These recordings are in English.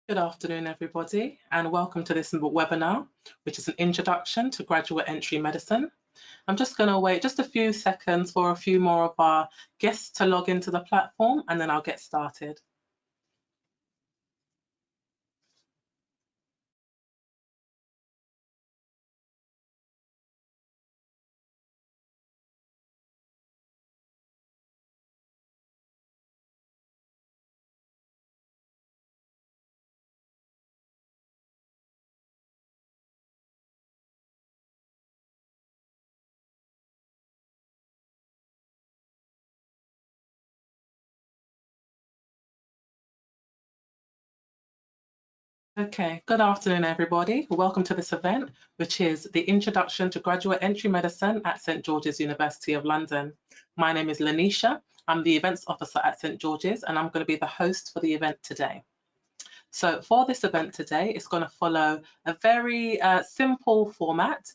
Good afternoon, everybody, and welcome to this webinar, which is an introduction to graduate entry medicine. I'm just going to wait just a few seconds for a few more of our guests to log into the platform, and then I'll get started. Okay, good afternoon, everybody. Welcome to this event, which is the Introduction to Graduate Entry Medicine at St George's University of London. My name is Lanisha. I'm the Events Officer at St George's, and I'm going to be the host for the event today. So for this event today, it's going to follow a very simple format.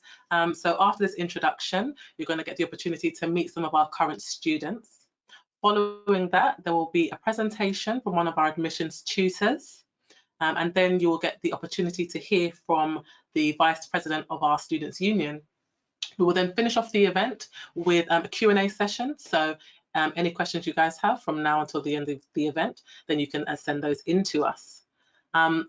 So after this introduction, you're going to get the opportunity to meet some of our current students. Following that, there will be a presentation from one of our admissions tutors. And then you will get the opportunity to hear from the Vice President of our Students' Union. We will then finish off the event with a Q&A session. So any questions you guys have from now until the end of the event, then you can send those in to us.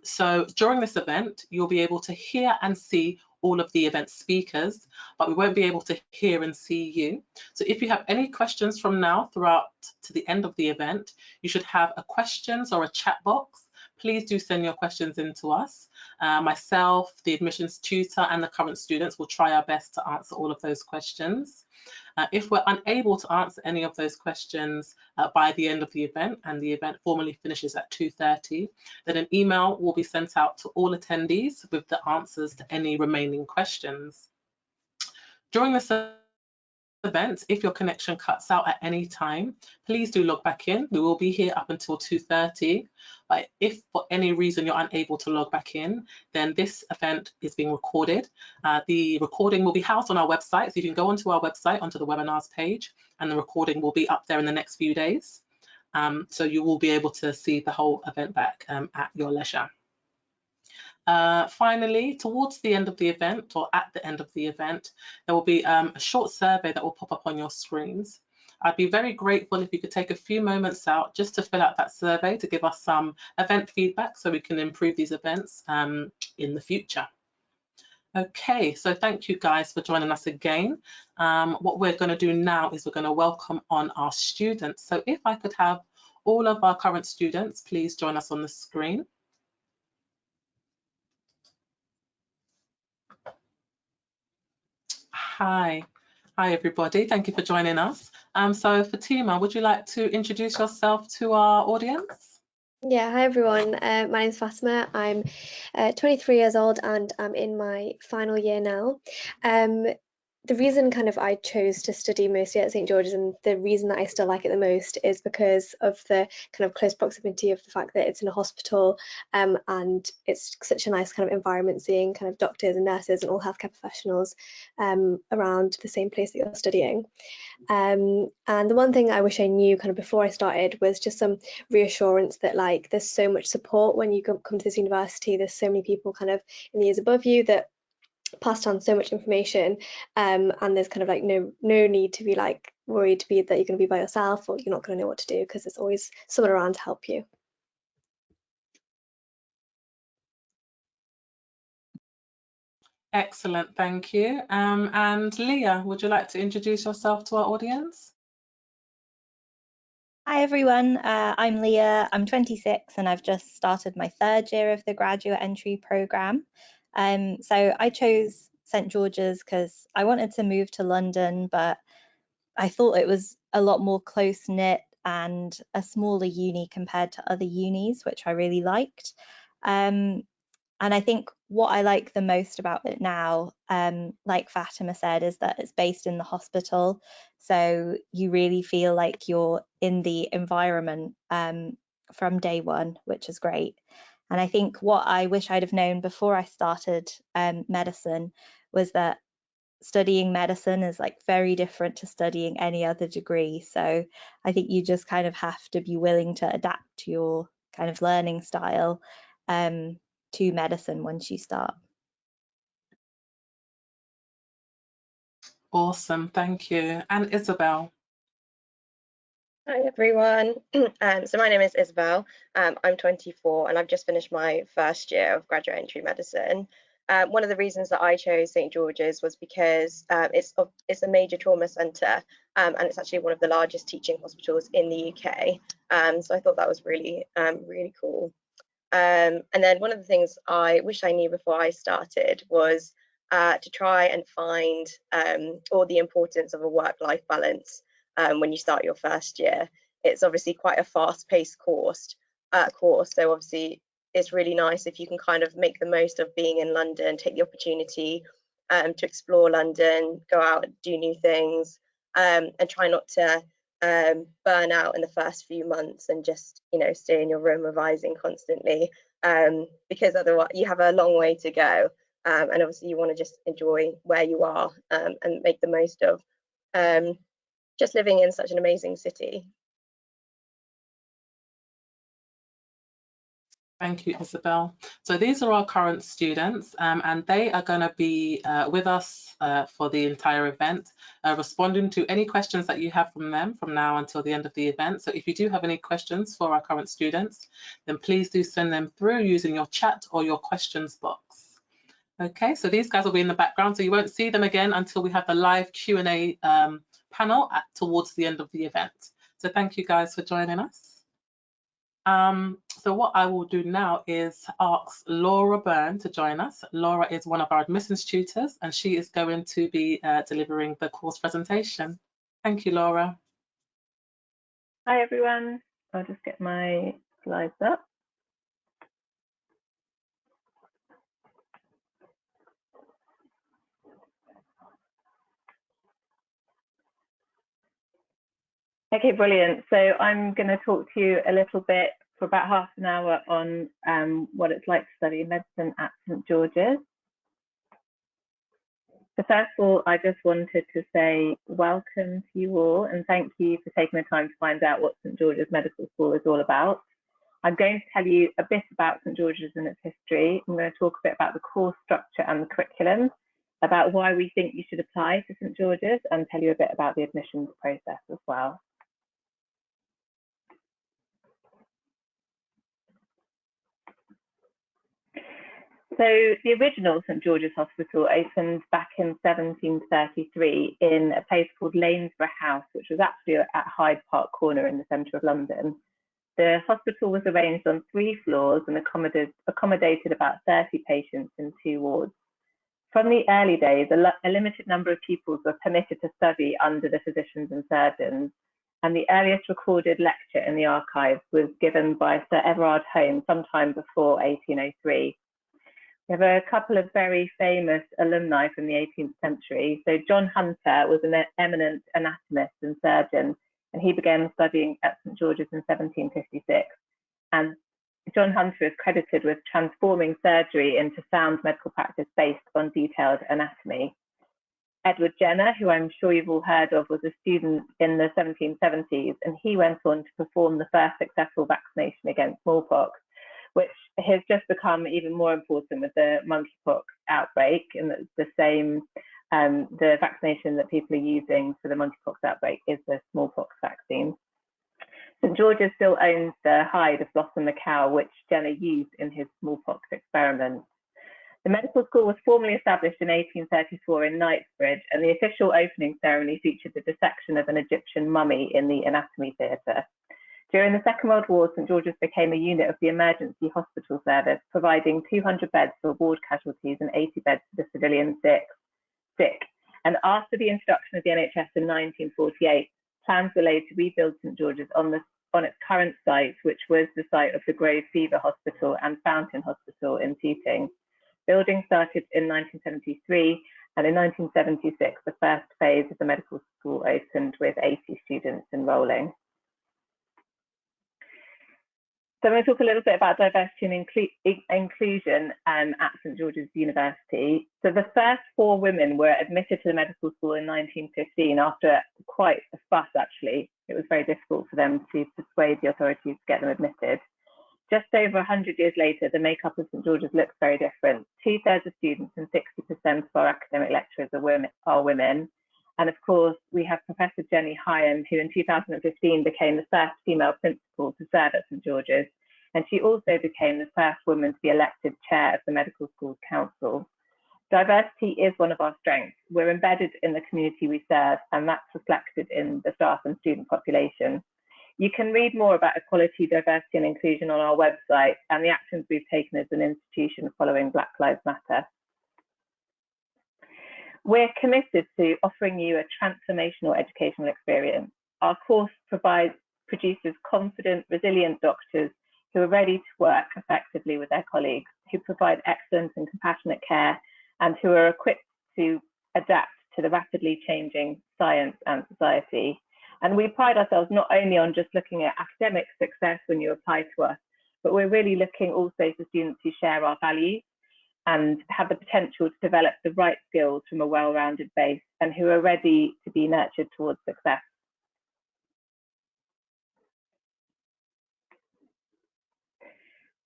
So during this event, you'll be able to hear and see all of the event speakers, but we won't be able to hear and see you. So if you have any questions from now throughout to the end of the event, you should have a questions or a chat box. Please do send your questions in to us. Myself, the admissions tutor, and the current students will try our best to answer all of those questions. If we're unable to answer any of those questions by the end of the event, and the event formally finishes at 2:30, then an email will be sent out to all attendees with the answers to any remaining questions. During this event, if your connection cuts out at any time, please do log back in. We will be here up until 2:30, but if for any reason you're unable to log back in, then this event is being recorded. The recording will be housed on our website, so you can go onto our website, onto the webinars page, and the recording will be up there in the next few days. So you will be able to see the whole event back at your leisure. Finally, towards the end of the event, or at the end of the event, there will be a short survey that will pop up on your screens. I'd be very grateful if you could take a few moments out just to fill out that survey to give us some event feedback so we can improve these events in the future. Okay, so thank you guys for joining us again. What we're going to do now is we're going to welcome on our students. So if I could have all of our current students, please join us on the screen. Hi everybody. Thank you for joining us. So Fatima, would you like to introduce yourself to our audience? Yeah, hi everyone. My name is Fatima. I'm 23 years old and I'm in my final year now. The reason I chose to study mostly at St George's, and the reason that I still like it the most, is because of the close proximity of the fact that it's in a hospital, and it's such a nice environment, seeing doctors and nurses and all healthcare professionals around the same place that you're studying. And the one thing I wish I knew before I started was just some reassurance that there's so much support when you come to this university. There's so many people in the years above you that passed on so much information, and there's no need to be worried that you're going to be by yourself or you're not going to know what to do, because there's always someone around to help you. Excellent, thank you. And Leah, would you like to introduce yourself to our audience? Hi everyone, I'm Leah, I'm 26 and I've just started my third year of the graduate entry programme. So I chose St George's because I wanted to move to London, but I thought it was a lot more close-knit and a smaller uni compared to other unis, which I really liked. And I think what I like the most about it now, like Fatima said, is that it's based in the hospital. So you really feel like you're in the environment from day one, which is great. And I think what I wish I'd have known before I started medicine was that studying medicine is very different to studying any other degree. So I think you just have to be willing to adapt to your learning style. to medicine once you start. Awesome, thank you. And Isabel. Hi everyone. So my name is Isabel. I'm 24 and I've just finished my first year of graduate entry medicine. One of the reasons that I chose St George's was because it's a major trauma centre and it's actually one of the largest teaching hospitals in the UK. So I thought that was really, really cool. And then one of the things I wish I knew before I started was to try and find all the importance of a work-life balance when you start your first year. It's obviously quite a fast-paced course, so obviously it's really nice if you can kind of make the most of being in London, take the opportunity to explore London, go out and do new things, and try not to burn out in the first few months and just, you know, stay in your room revising constantly, because otherwise you have a long way to go, and obviously you want to just enjoy where you are and make the most of just living in such an amazing city. Thank you, Isabel. So these are our current students and they are going to be with us for the entire event, responding to any questions that you have from them from now until the end of the event. So if you do have any questions for our current students, then please do send them through using your chat or your questions box. Okay, so these guys will be in the background, so you won't see them again until we have the live Q&A panel towards the end of the event. So thank you guys for joining us. So what I will do now is ask Laura Byrne to join us. Laura is one of our admissions tutors and she is going to be delivering the course presentation. Thank you, Laura. Hi everyone, I'll just get my slides up. Okay, brilliant. So I'm going to talk to you a little bit for about half an hour on what it's like to study medicine at St George's. So first of all, I just wanted to say welcome to you all and thank you for taking the time to find out what St George's Medical School is all about. I'm going to tell you a bit about St George's and its history. I'm going to talk a bit about the course structure and the curriculum, about why we think you should apply to St George's, and tell you a bit about the admissions process as well. So the original St George's Hospital opened back in 1733 in a place called Lanesborough House, which was actually at Hyde Park Corner in the centre of London. The hospital was arranged on 3 floors and accommodated about 30 patients in 2 wards. From the early days, a limited number of pupils were permitted to study under the physicians and surgeons, and the earliest recorded lecture in the archives was given by Sir Everard Home sometime before 1803. We have a couple of very famous alumni from the 18th century. So John Hunter was an eminent anatomist and surgeon, and he began studying at St George's in 1756. And John Hunter is credited with transforming surgery into sound medical practice based on detailed anatomy. Edward Jenner, who I'm sure you've all heard of, was a student in the 1770s, and he went on to perform the first successful vaccination against smallpox, which has just become even more important with the monkeypox outbreak, and the vaccination that people are using for the monkeypox outbreak is the smallpox vaccine. St George's still owns the hide of Blossom the cow, which Jenner used in his smallpox experiment. The medical school was formally established in 1834 in Knightsbridge, and the official opening ceremony featured the dissection of an Egyptian mummy in the anatomy theatre. During the Second World War, St George's became a unit of the emergency hospital service, providing 200 beds for ward casualties and 80 beds for the civilian sick. And after the introduction of the NHS in 1948, plans were laid to rebuild St George's on its current site, which was the site of the Grove Fever Hospital and Fountain Hospital in Tooting. Building started in 1973, and in 1976, the first phase of the medical school opened with 80 students enrolling. So I'm going to talk a little bit about diversity and inclusion at St George's University. So the first 4 women were admitted to the medical school in 1915 after quite a fuss, actually. It was very difficult for them to persuade the authorities to get them admitted. Just over 100 years later, the makeup of St George's looks very different. 2/3 of students and 60% of our academic lecturers are women. And of course, we have Professor Jenny Hyam, who in 2015 became the first female principal to serve at St George's. And she also became the first woman to be elected chair of the Medical Schools Council. Diversity is one of our strengths. We're embedded in the community we serve, and that's reflected in the staff and student population. You can read more about equality, diversity and inclusion on our website and the actions we've taken as an institution following Black Lives Matter. We're committed to offering you a transformational educational experience. Our course produces confident, resilient doctors who are ready to work effectively with their colleagues, who provide excellent and compassionate care, and who are equipped to adapt to the rapidly changing science and society. And we pride ourselves not only on just looking at academic success when you apply to us, but we're really looking also for students who share our values and have the potential to develop the right skills from a well-rounded base and who are ready to be nurtured towards success.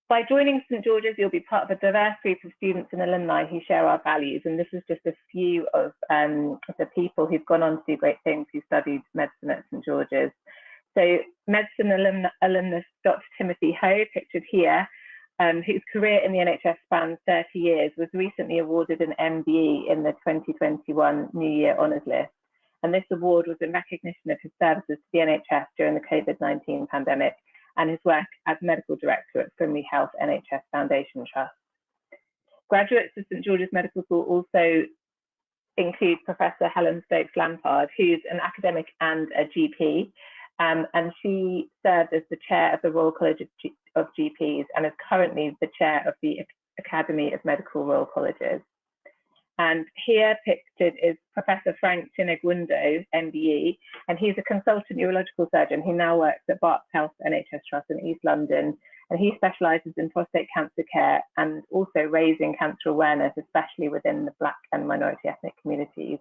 By joining St George's, you'll be part of a diverse group of students and alumni who share our values. And this is just a few of the people who've gone on to do great things who studied medicine at St George's. So medicine alumnus Dr. Timothy Ho, pictured here, whose career in the NHS spans 30 years, was recently awarded an MBE in the 2021 New Year Honours List. And this award was in recognition of his services to the NHS during the COVID-19 pandemic and his work as medical director at Frimley Health NHS Foundation Trust. Graduates of St George's Medical School also include Professor Helen Stokes-Lampard, who's an academic and a GP, and she served as the chair of the Royal College of GPs and is currently the chair of the Academy of Medical Royal Colleges. And here pictured is Professor Frank Chinegwundo, MBE, and he's a consultant neurological surgeon who now works at Barts Health NHS Trust in East London. And he specialises in prostate cancer care and also raising cancer awareness, especially within the Black and minority ethnic communities.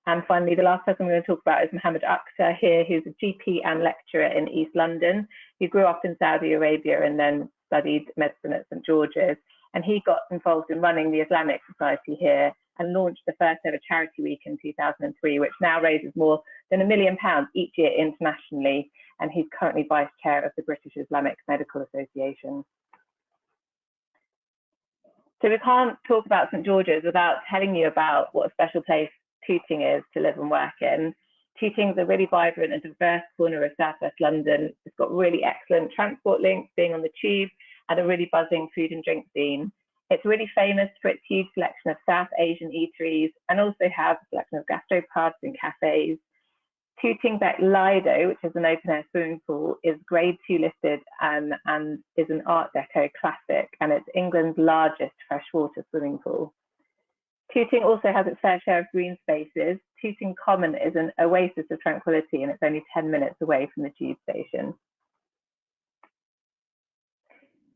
And finally, the last person I'm going to talk about is Mohammed Akhtar here, who's a GP and lecturer in East London. He grew up in Saudi Arabia and then studied medicine at St George's. And he got involved in running the Islamic Society here and launched the first ever charity week in 2003, which now raises more than £1 million each year internationally. And he's currently vice chair of the British Islamic Medical Association. So we can't talk about St George's without telling you about what a special place Tooting is to live and work in. Tooting is a really vibrant and diverse corner of southwest London. It's got really excellent transport links, being on the tube, and a really buzzing food and drink scene. It's really famous for its huge selection of South Asian eateries and also has a selection of gastropubs and cafes. Tooting Beck Lido, which is an open-air swimming pool, is Grade 2 listed and is an Art Deco classic, and it's England's largest freshwater swimming pool. Tooting also has its fair share of green spaces. Tooting Common is an oasis of tranquility, and it's only 10 minutes away from the tube station.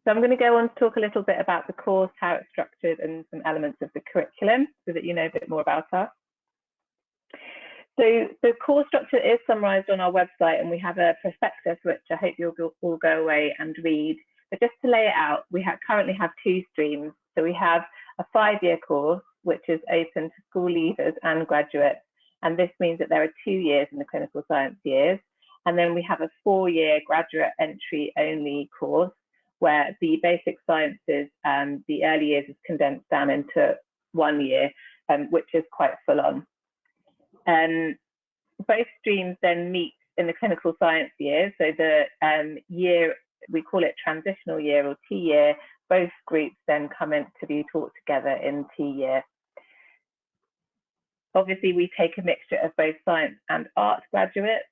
So I'm going to go on to talk a little bit about the course, how it's structured, and some elements of the curriculum so that you know a bit more about us. So the course structure is summarised on our website, and we have a prospectus which I hope you'll all go away and read. But just to lay it out, we currently have 2 streams. So we have a 5-year course, which is open to school leavers and graduates. And this means that there are 2 years in the clinical science years. And then we have a 4-year graduate entry only course, where the basic sciences and the early years is condensed down into 1 year, which is quite full on. Both streams then meet in the clinical science year. So the year, we call it transitional year or T year, both groups then come in to be taught together in T year. Obviously, we take a mixture of both science and art graduates.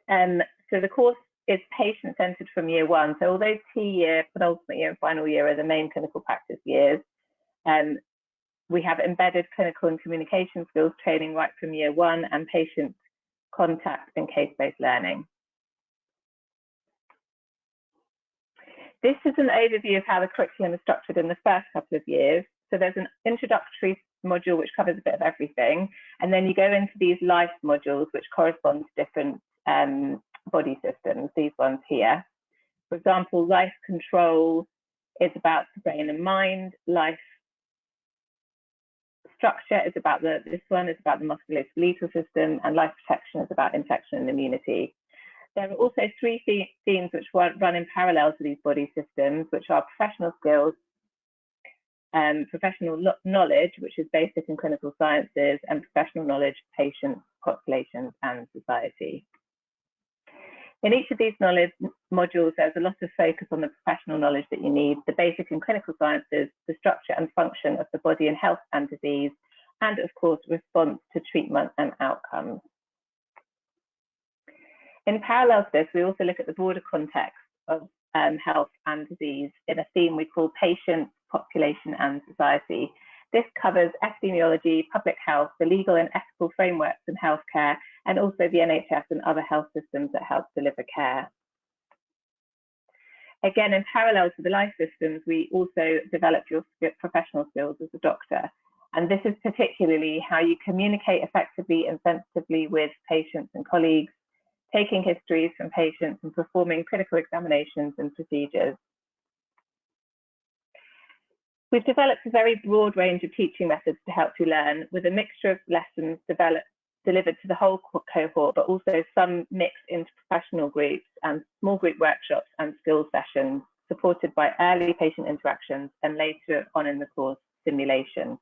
So the course is patient-centered from year 1. So although T year, penultimate year and final year are the main clinical practice years, we have embedded clinical and communication skills training right from year 1 and patient contact and case-based learning. This is an overview of how the curriculum is structured in the first couple of years. So there's an introductory module which covers a bit of everything, and then you go into these life modules which correspond to different body systems, these ones here. For example, life control is about the brain and mind. Life structure is about this one is about the musculoskeletal system, and life protection is about infection and immunity. There are also 3 themes which run in parallel to these body systems, which are professional skills, professional knowledge, which is basic in clinical sciences, and professional knowledge, patients, populations, and society. In each of these knowledge modules, there's a lot of focus on the professional knowledge that you need, the basic and clinical sciences, the structure and function of the body in health and disease, and of course, response to treatment and outcomes. In parallel to this, we also look at the broader context of health and disease in a theme we call patient, population, and society. This covers epidemiology, public health, the legal and ethical frameworks in healthcare, and also the NHS and other health systems that help deliver care. Again, in parallel to the life systems, we also develop your professional skills as a doctor. And this is particularly how you communicate effectively and sensitively with patients and colleagues, taking histories from patients and performing critical examinations and procedures. We've developed a very broad range of teaching methods to help you learn, with a mixture of lessons delivered to the whole cohort, but also some mixed into professional groups and small group workshops and skills sessions, supported by early patient interactions and later on in the course simulation.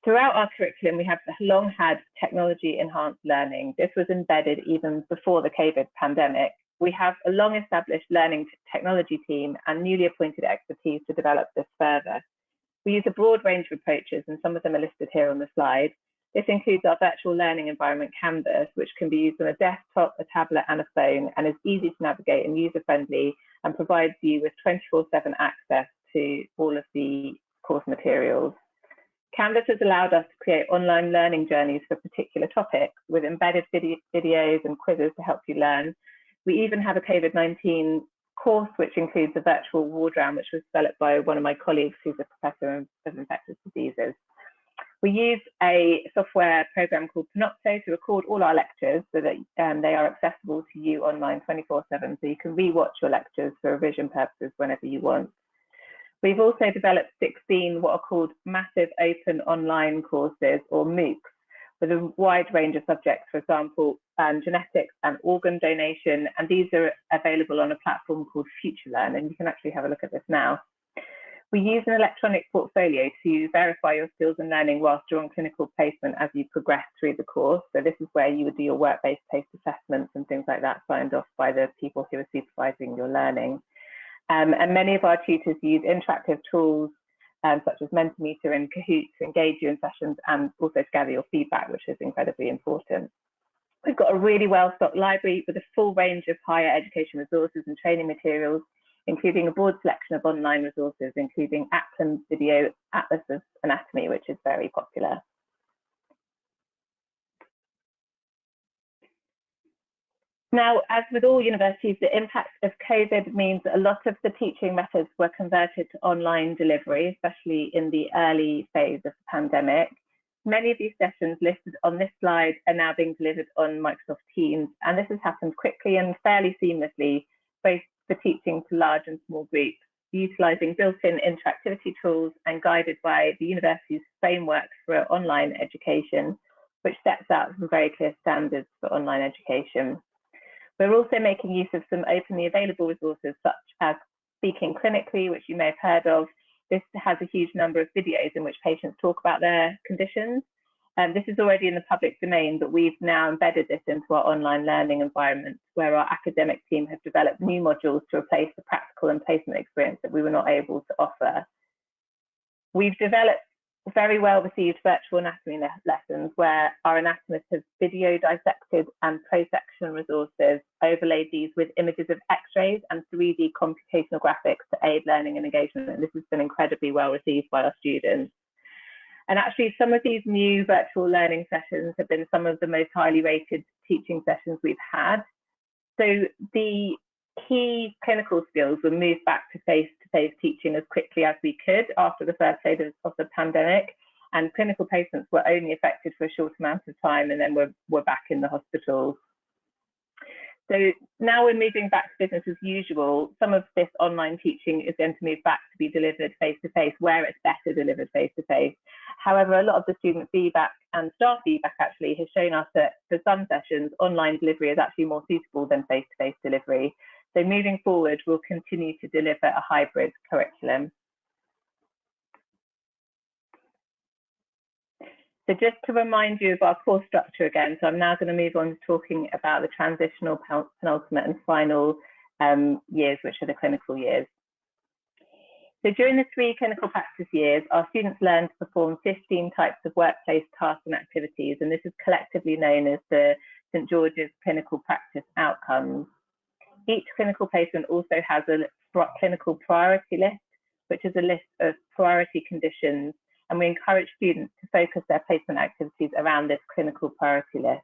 Throughout our curriculum, we have long had technology-enhanced learning. This was embedded even before the COVID pandemic. We have a long-established learning technology team and newly appointed expertise to develop this further. We use a broad range of approaches, and some of them are listed here on the slide. This includes our virtual learning environment, Canvas, which can be used on a desktop, a tablet, and a phone, and is easy to navigate and user-friendly, and provides you with 24/7 access to all of the course materials. Canvas has allowed us to create online learning journeys for particular topics with embedded videos and quizzes to help you learn. We even have a COVID-19 course, which includes a virtual ward round, which was developed by one of my colleagues who's a professor of infectious diseases. We use a software program called Panopto to record all our lectures so that they are accessible to you online 24/7, so you can re-watch your lectures for revision purposes whenever you want. We've also developed 16 what are called massive open online courses, or MOOCs, with a wide range of subjects, for example, genetics and organ donation, and these are available on a platform called FutureLearn, and you can actually have a look at this now. We use an electronic portfolio to verify your skills and learning whilst you're on clinical placement as you progress through the course. So this is where you would do your work-based paced assessments and things like that, signed off by the people who are supervising your learning. And many of our tutors use interactive tools such as Mentimeter and Kahoot to engage you in sessions and also to gather your feedback, which is incredibly important. We've got a really well-stocked library with a full range of higher education resources and training materials, including a broad selection of online resources, including Ackland's video Atlas of Anatomy, which is very popular. Now, as with all universities, the impact of COVID means that a lot of the teaching methods were converted to online delivery, especially in the early phase of the pandemic. Many of these sessions listed on this slide are now being delivered on Microsoft Teams, and this has happened quickly and fairly seamlessly, both for teaching to large and small groups, utilising built-in interactivity tools and guided by the university's framework for online education, which sets out some very clear standards for online education. We're also making use of some openly available resources, such as Speaking Clinically, which you may have heard of. This has a huge number of videos in which patients talk about their conditions. This is already in the public domain, but we've now embedded this into our online learning environment, where our academic team have developed new modules to replace the practical and placement experience that we were not able to offer. We've developed very well received virtual anatomy lessons, where our anatomists have video dissected and pro-section resources, overlaid these with images of x-rays and 3D computational graphics to aid learning and engagement. And this has been incredibly well received by our students. And actually, some of these new virtual learning sessions have been some of the most highly rated teaching sessions we've had. So the key clinical skills were moved back to face-to-face teaching as quickly as we could after the first phase of the pandemic, and clinical patients were only affected for a short amount of time and then were back in the hospitals. So now we're moving back to business as usual. Some of this online teaching is going to move back to be delivered face-to-face, where it's better delivered face-to-face. However, a lot of the student feedback and staff feedback actually has shown us that for some sessions, online delivery is actually more suitable than face-to-face delivery. So moving forward, we'll continue to deliver a hybrid curriculum. So just to remind you of our course structure again, so I'm now going to move on to talking about the transitional, penultimate and final years, which are the clinical years. So during the 3 clinical practice years, our students learn to perform 15 types of workplace tasks and activities, and this is collectively known as the St George's Clinical Practice Outcomes. Each clinical placement also has a clinical priority list, which is a list of priority conditions, and we encourage students to focus their placement activities around this clinical priority list.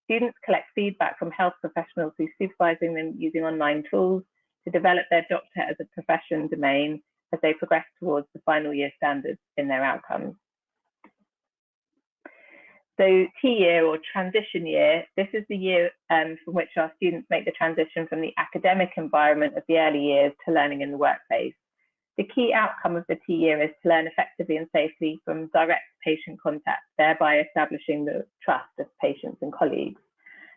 Students collect feedback from health professionals who are supervising them using online tools to develop their doctor as a profession domain as they progress towards the final year standards in their outcomes. So T-year or transition year, this is the year from which our students make the transition from the academic environment of the early years to learning in the workplace. The key outcome of the T-year is to learn effectively and safely from direct patient contact, thereby establishing the trust of patients and colleagues.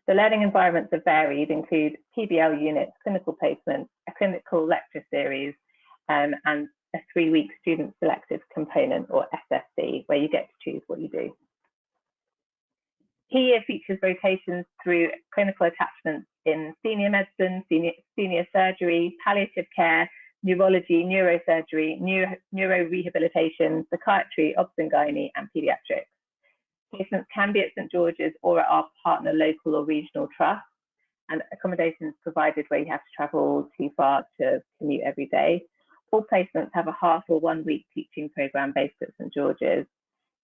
The learning environments are varied, include PBL units, clinical placements, a clinical lecture series, and a 3-week student selected component or SSC, where you get to choose what you do. T-year features rotations through clinical attachments in senior medicine, senior surgery, palliative care, neurology, neurosurgery, neurorehabilitation, psychiatry, obs and gynae, and paediatrics. Placements can be at St George's or at our partner local or regional trust, and accommodation is provided where you have to travel too far to commute every day. All placements have a half or 1 week teaching programme based at St George's.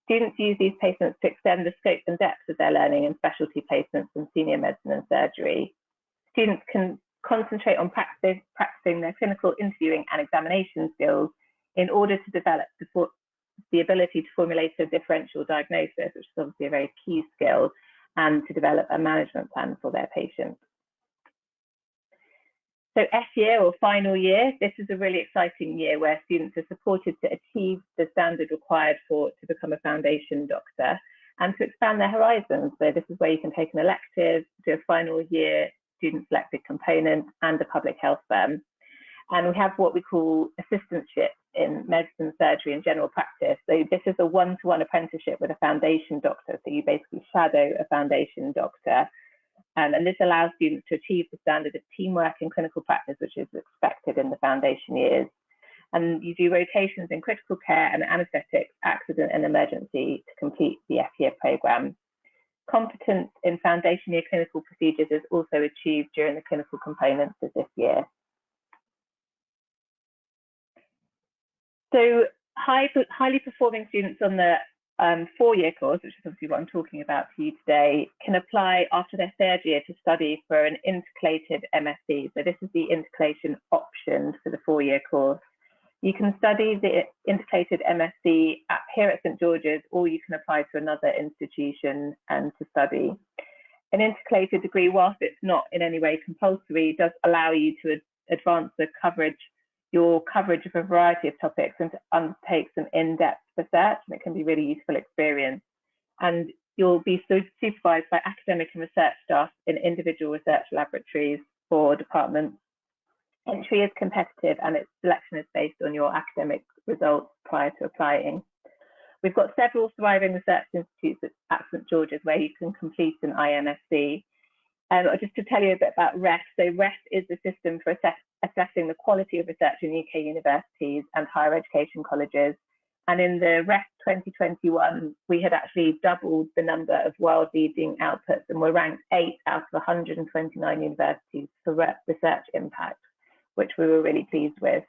Students use these placements to extend the scope and depth of their learning in specialty placements in senior medicine and surgery. Students can concentrate on practicing their clinical interviewing and examination skills in order to develop the ability to formulate a differential diagnosis, which is obviously a very key skill, and to develop a management plan for their patients. So F-year or final year, this is a really exciting year where students are supported to achieve the standard required to become a foundation doctor and to expand their horizons. So this is where you can take an elective, do a final year student selected component and a public health firm. And we have what we call assistantship in medicine, surgery and general practice. So this is a one-to-one apprenticeship with a foundation doctor. So you basically shadow a foundation doctor. And this allows students to achieve the standard of teamwork in clinical practice, which is expected in the foundation years. And you do rotations in critical care and anaesthetics, accident and emergency to complete the F-year programme. Competence in foundation year clinical procedures is also achieved during the clinical components of this year. So highly performing students on the 4-year course, which is obviously what I'm talking about to you today, can apply after their 3rd year to study for an intercalated MSc. So this is the intercalation option for the 4-year course. You can study the intercalated MSc here at St George's, or you can apply to another institution and to study. An intercalated degree, whilst it's not in any way compulsory, does allow you to advance your coverage of a variety of topics and to undertake some in-depth research, and it can be really useful experience. And you'll be supervised by academic and research staff in individual research laboratories or departments. Entry is competitive and its selection is based on your academic results prior to applying. We've got several thriving research institutes at St George's where you can complete an IMSc. Just to tell you a bit about REF, so REF is the system for assessing the quality of research in UK universities and higher education colleges. And in the REF 2021, we had actually doubled the number of world-leading outputs and were ranked 8 out of 129 universities for research impact, which we were really pleased with.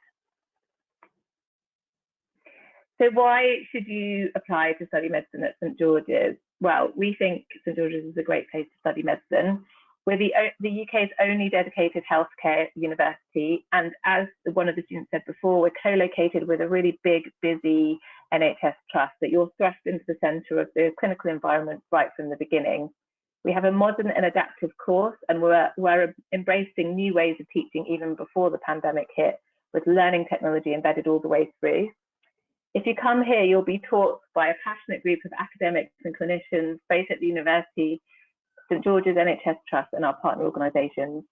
So why should you apply to study medicine at St George's? Well, we think St George's is a great place to study medicine. We're the UK's only dedicated healthcare university, and as one of the students said before, we're co-located with a really big, busy NHS trust that you're thrust into the centre of the clinical environment right from the beginning. We have a modern and adaptive course, and we're embracing new ways of teaching even before the pandemic hit, with learning technology embedded all the way through. If you come here, you'll be taught by a passionate group of academics and clinicians, both at the university, St George's NHS Trust, and our partner organisations.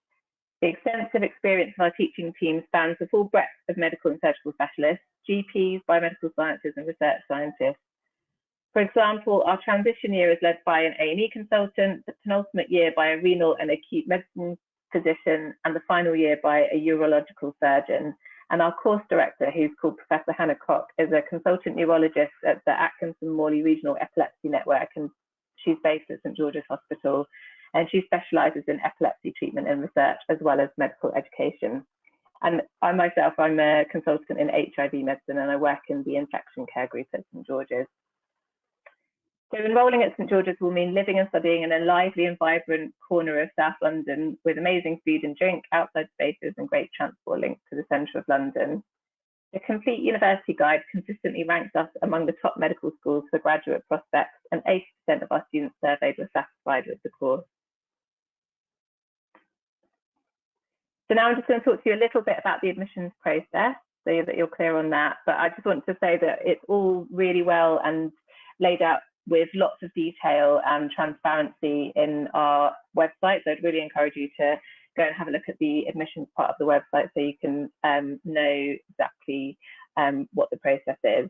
The extensive experience of our teaching team spans the full breadth of medical and surgical specialists, GPs, biomedical scientists, and research scientists. For example, our transition year is led by an A&E consultant, the penultimate year by a renal and acute medicine physician, and the final year by a urological surgeon. And our course director, who's called Professor Hannah Koch, is a consultant neurologist at the Atkinson-Morley Regional Epilepsy Network, and she's based at St George's Hospital, and she specialises in epilepsy treatment and research, as well as medical education. And I myself, I'm a consultant in HIV medicine, and I work in the infection care group at St George's. So enrolling at St George's will mean living and studying in a lively and vibrant corner of South London with amazing food and drink, outside spaces, and great transport links to the centre of London. The Complete University Guide consistently ranks us among the top medical schools for graduate prospects, and 80% of our students surveyed were satisfied with the course. So now I'm just going to talk to you a little bit about the admissions process so that you're clear on that. But I just want to say that it's all really well and laid out with lots of detail and transparency in our website. So I'd really encourage you to go and have a look at the admissions part of the website so you can know exactly what the process is.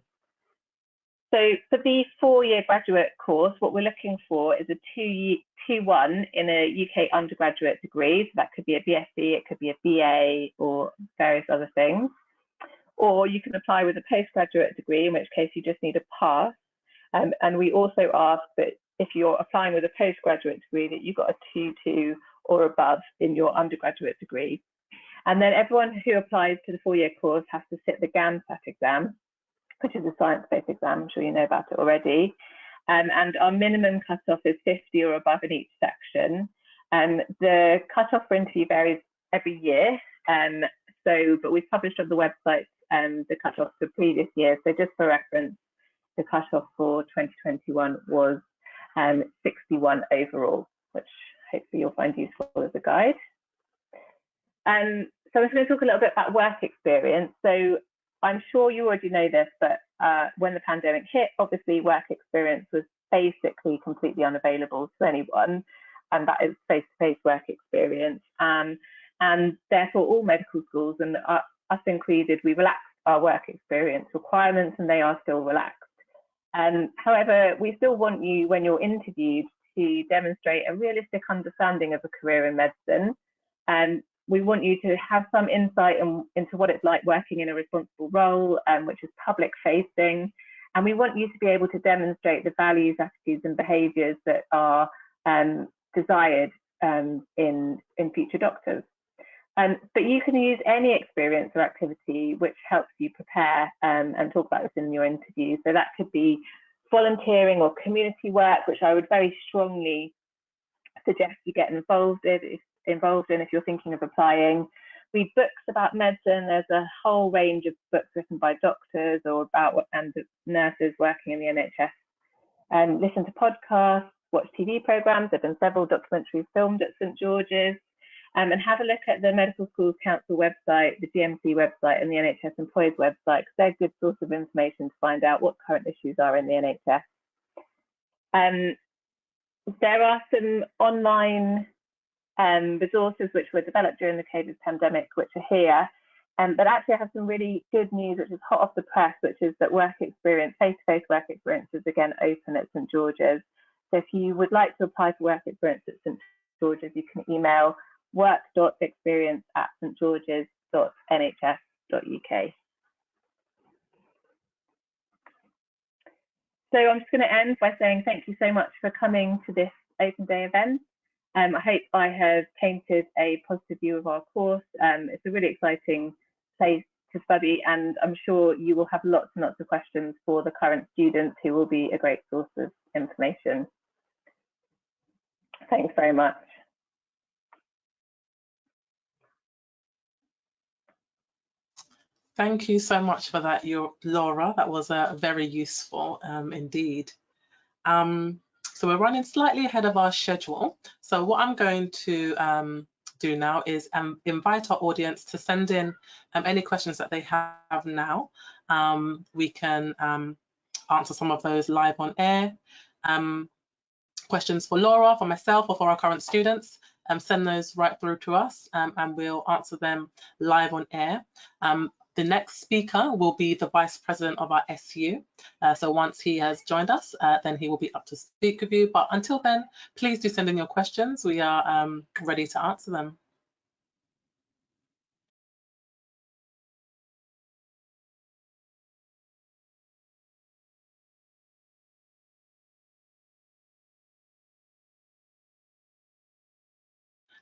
So for the 4-year graduate course, what we're looking for is a 2-1 in a UK undergraduate degree. So that could be a BSc, it could be a BA, or various other things. Or you can apply with a postgraduate degree, in which case you just need a pass. And we also ask that if you're applying with a postgraduate degree, that you've got a 2-2 or above in your undergraduate degree. And then everyone who applies to the 4-year course has to sit the Gamsat exam, which is a science-based exam. I'm sure you know about it already. And our minimum cutoff is 50 or above in each section. The cutoff for interview varies every year. But we've published on the website the cutoff for previous years. So just for reference, the cutoff for 2021 was 61 overall, which hopefully you'll find useful as a guide. So I'm going to talk a little bit about work experience. So I'm sure you already know this, but when the pandemic hit, obviously work experience was basically completely unavailable to anyone, and that is face-to-face work experience. And therefore all medical schools, and us included, we relaxed our work experience requirements, and they are still relaxed. However, we still want you, when you're interviewed, to demonstrate a realistic understanding of a career in medicine. And we want you to have some insight into what it's like working in a responsible role, which is public facing. And we want you to be able to demonstrate the values, attitudes, and behaviours that are desired in future doctors. But you can use any experience or activity which helps you prepare and talk about this in your interview. So that could be volunteering or community work, which I would very strongly suggest you get involved in if you're thinking of applying. Read books about medicine. There's a whole range of books written by doctors or about and nurses working in the NHS. Listen to podcasts, watch TV programmes. There have been several documentaries filmed at St George's. And have a look at the Medical Schools Council website, the GMC website, and the NHS Employees website, because they're a good source of information to find out what current issues are in the NHS. There are some online resources which were developed during the COVID pandemic, which are here. But actually I have some really good news, which is hot off the press, which is that work experience, face-to-face work experience is again open at St George's. So if you would like to apply for work experience at St George's, you can email work.experience@stgeorges.nhs.uk. So I'm just going to end by saying thank you so much for coming to this open day event. I hope I have painted a positive view of our course. It's a really exciting place to study, and I'm sure you will have lots and lots of questions for the current students, who will be a great source of information. Thanks very much. Thank you so much for that, Laura. That was very useful indeed. So we're running slightly ahead of our schedule. So what I'm going to do now is invite our audience to send in any questions that they have now. We can answer some of those live on air. Questions for Laura, for myself, or for our current students, send those right through to us and we'll answer them live on air. The next speaker will be the Vice President of our SU. So once he has joined us, then he will be up to speak with you. But until then, please do send in your questions. We are ready to answer them.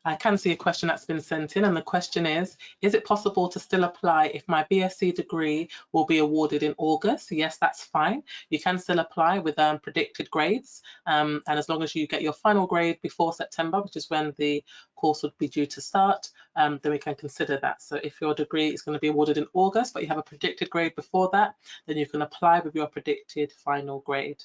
I can see a question that's been sent in, and the question is it possible to still apply if my BSc degree will be awarded in August? Yes, that's fine. You can still apply with predicted grades, and as long as you get your final grade before September, which is when the course would be due to start, then we can consider that. So if your degree is going to be awarded in August, but you have a predicted grade before that, then you can apply with your predicted final grade.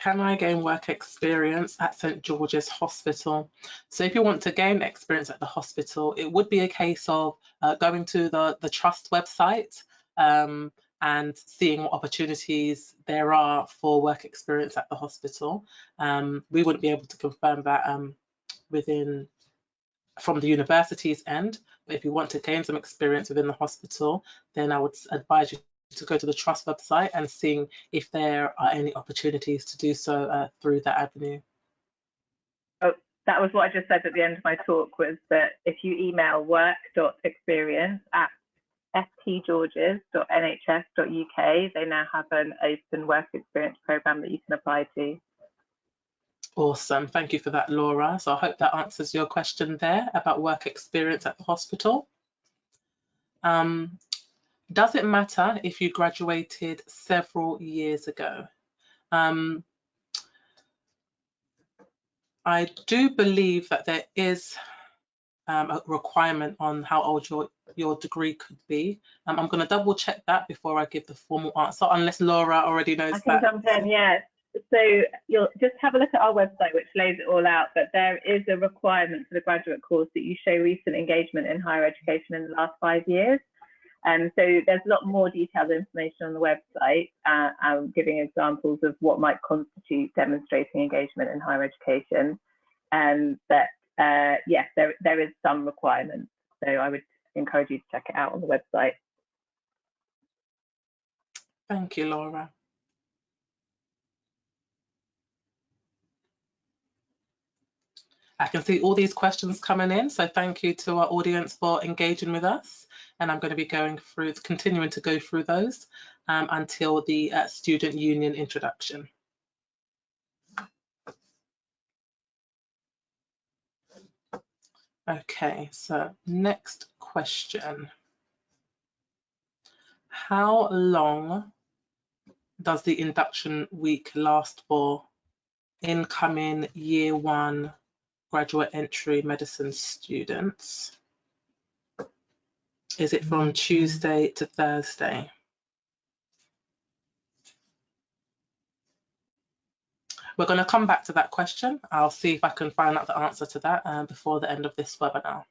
Can I gain work experience at St George's Hospital? So if you want to gain experience at the hospital, it would be a case of going to the Trust website and seeing what opportunities there are for work experience at the hospital. We wouldn't be able to confirm that from the university's end, but if you want to gain some experience within the hospital, then I would advise you to go to the Trust website and seeing if there are any opportunities to do so through that avenue. Oh, that was what I just said at the end of my talk, was that if you email work.experience@stgeorges.nhs.uk, they now have an open work experience programme that you can apply to. Awesome, thank you for that, Laura. So I hope that answers your question there about work experience at the hospital. Does it matter if you graduated several years ago? I do believe that there is a requirement on how old your degree could be. I'm going to double check that before I give the formal answer, unless Laura already knows that. I can jump in, yes. So you'll just have a look at our website, which lays it all out, but there is a requirement for the graduate course that you show recent engagement in higher education in the last 5 years. So there's a lot more detailed information on the website, giving examples of what might constitute demonstrating engagement in higher education. But yes, there is some requirement. So I would encourage you to check it out on the website. Thank you, Laura. I can see all these questions coming in, so thank you to our audience for engaging with us. And I'm going to be continuing to go through those until the student union introduction. Okay, so next question. How long does the induction week last for incoming year 1 graduate entry medicine students? Is it from Tuesday to Thursday? We're going to come back to that question. I'll see if I can find out the answer to that before the end of this webinar.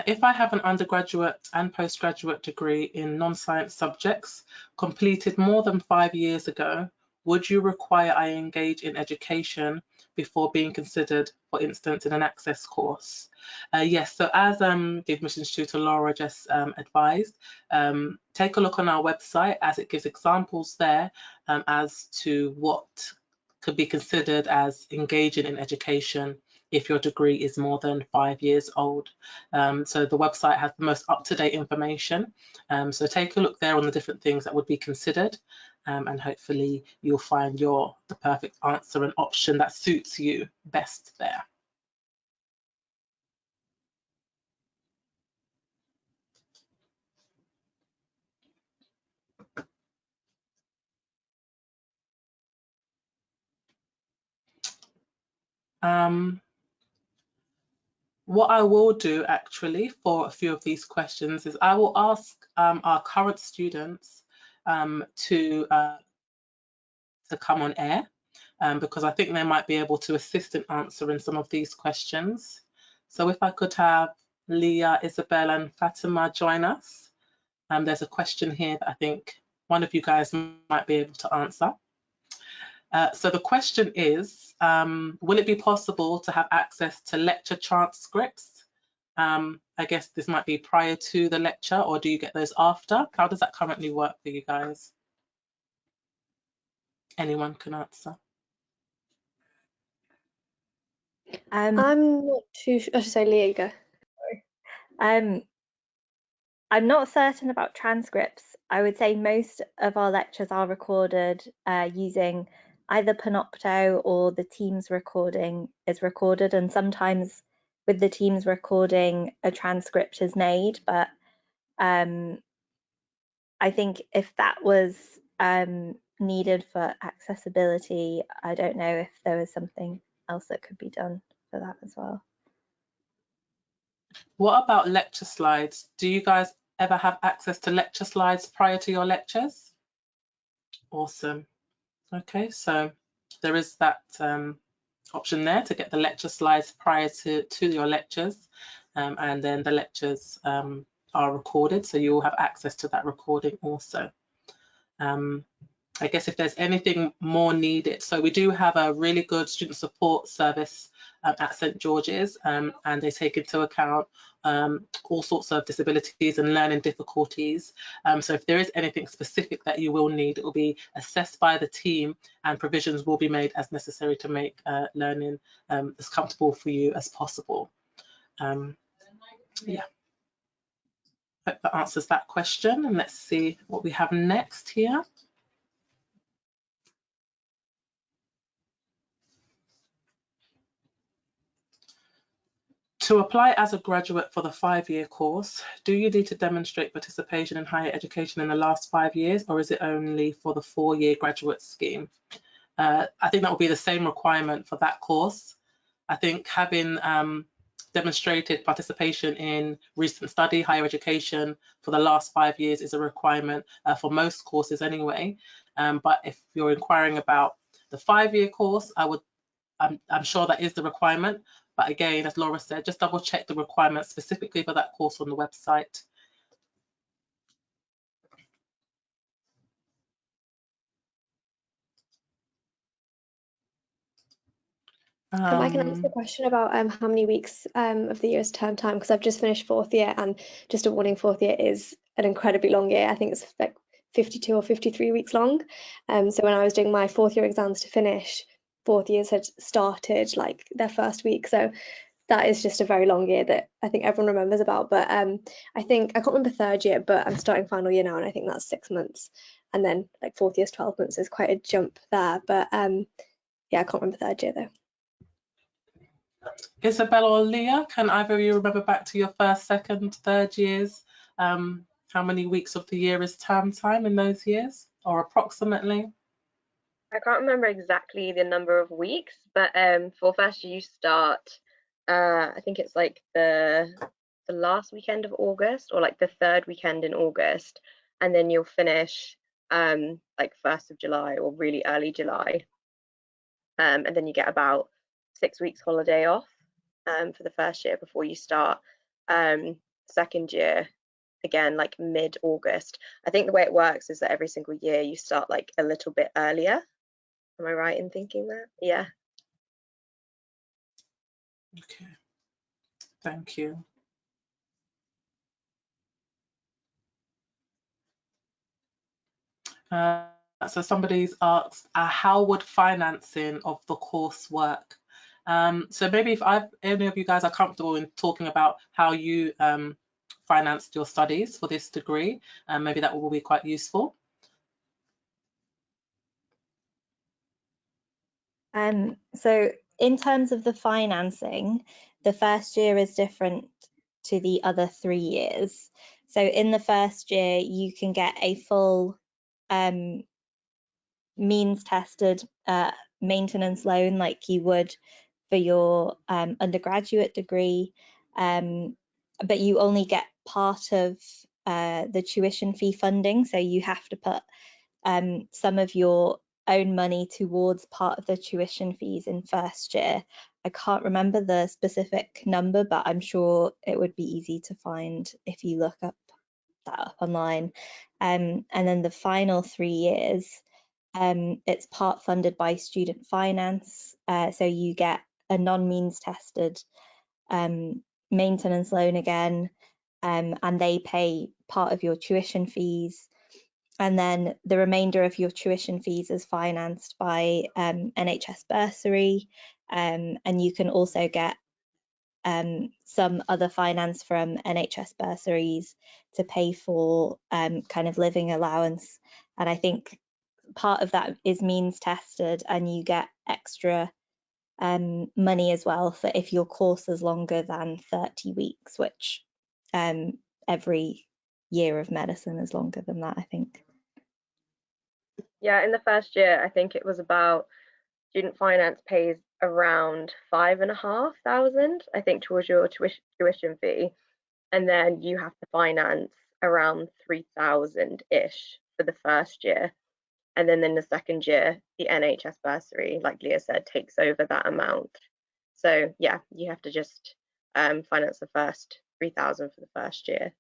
If I have an undergraduate and postgraduate degree in non-science subjects completed more than 5 years ago, would you require I engage in education before being considered, for instance, in an access course? Yes, so as the admissions tutor Laura just advised, take a look on our website, as it gives examples there as to what could be considered as engaging in education if your degree is more than 5 years old. So the website has the most up-to-date information. So take a look there on the different things that would be considered, and hopefully you'll find the perfect answer and option that suits you best there. What I will do actually for a few of these questions is I will ask our current students to come on air, because I think they might be able to assist in answering some of these questions. So if I could have Leah, Isabel and Fatima join us. There's a question here that I think one of you guys might be able to answer. So the question is, will it be possible to have access to lecture transcripts? I guess this might be prior to the lecture, or do you get those after? How does that currently work for you guys? Anyone can answer. I'm not too sure. I should say, Leah, you go. I'm not certain about transcripts. I would say most of our lectures are recorded using either Panopto, or the Teams recording is recorded, and sometimes with the Teams recording a transcript is made, but I think if that was needed for accessibility, I don't know if there was something else that could be done for that as well. What about lecture slides? Do you guys ever have access to lecture slides prior to your lectures? Awesome. Okay, so there is that option there to get the lecture slides prior to your lectures, and then the lectures are recorded, so you will have access to that recording also. I guess if there's anything more needed, so we do have a really good student support service at St George's, and they take into account all sorts of disabilities and learning difficulties. So if there is anything specific that you will need, it will be assessed by the team and provisions will be made as necessary to make learning as comfortable for you as possible. Yeah, hope that answers that question. And let's see what we have next here. To apply as a graduate for the 5-year course, do you need to demonstrate participation in higher education in the last 5 years, or is it only for the 4-year graduate scheme? I think that will be the same requirement for that course. I think having demonstrated participation in recent study, higher education for the last 5 years is a requirement for most courses anyway. But if you're inquiring about the 5-year course, I'm sure that is the requirement. But again, as Laura said, just double check the requirements specifically for that course on the website. I can answer the question about how many weeks of the year is term time, because I've just finished 4th year, and just a warning, 4th year is an incredibly long year. I think it's like 52 or 53 weeks long. So when I was doing my 4th year exams to finish, 4th years had started like their first week. So that is just a very long year that I think everyone remembers about. But I think, I can't remember 3rd year, but I'm starting final year now, and I think that's 6 months. And then like 4th year's 12 months is quite a jump there. But yeah, I can't remember 3rd year though. Isabel or Leah, can either of you remember back to your 1st, 2nd, 3rd years? How many weeks of the year is term time in those years, or approximately? I can't remember exactly the number of weeks, but for first year you start, I think it's like the last weekend of August, or like the 3rd weekend in August, and then you'll finish like 1st of July or really early July, and then you get about 6 weeks holiday off for the first year before you start 2nd year again like mid-August. I think the way it works is that every single year you start like a little bit earlier. Am I right in thinking that? Yeah. Okay, thank you. So somebody's asked, how would financing of the course work? So maybe if any of you guys are comfortable in talking about how you financed your studies for this degree, maybe that will be quite useful. So in terms of the financing, the first year is different to the other 3 years. So in the first year, you can get a full means tested maintenance loan like you would for your undergraduate degree, but you only get part of the tuition fee funding, so you have to put some of your own money towards part of the tuition fees in first year. I can't remember the specific number, but I'm sure it would be easy to find if you look that up online. And then the final 3 years, it's part funded by student finance, so you get a non-means tested maintenance loan again, and they pay part of your tuition fees. And then the remainder of your tuition fees is financed by NHS Bursary, and you can also get some other finance from NHS bursaries to pay for kind of living allowance. And I think part of that is means tested, and you get extra money as well for if your course is longer than 30 weeks, which every year of medicine is longer than that, I think. Yeah, in the first year, I think it was about student finance pays around 5,500, I think, towards your tuition fee, and then you have to finance around 3,000-ish for the first year, and then in the second year, the NHS bursary, like Leah said, takes over that amount. So yeah, you have to just finance the first 3,000 for the first year.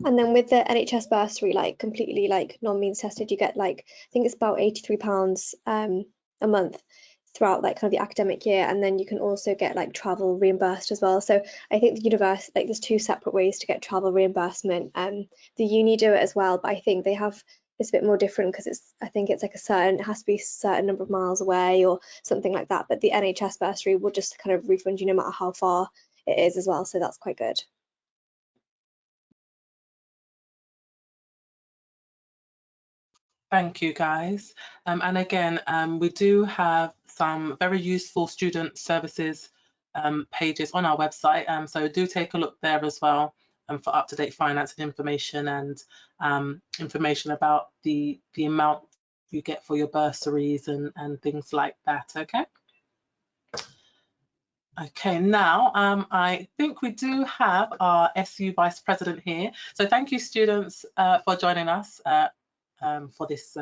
And then with the NHS bursary, like completely like non-means tested, you get like, I think it's about £83 a month throughout like kind of the academic year, and then you can also get like travel reimbursed as well. So I think the university, like there's 2 separate ways to get travel reimbursement. The uni do it as well, but I think they have, it's a bit more different because I think it's like it has to be a certain number of miles away or something like that. But the NHS bursary will just kind of refund you no matter how far it is as well. So that's quite good. Thank you, guys. And again, we do have some very useful student services pages on our website. So do take a look there as well for up-to-date financing information and information about the amount you get for your bursaries and things like that, okay? Okay, now I think we do have our SU Vice President here. So thank you, students, for joining us for this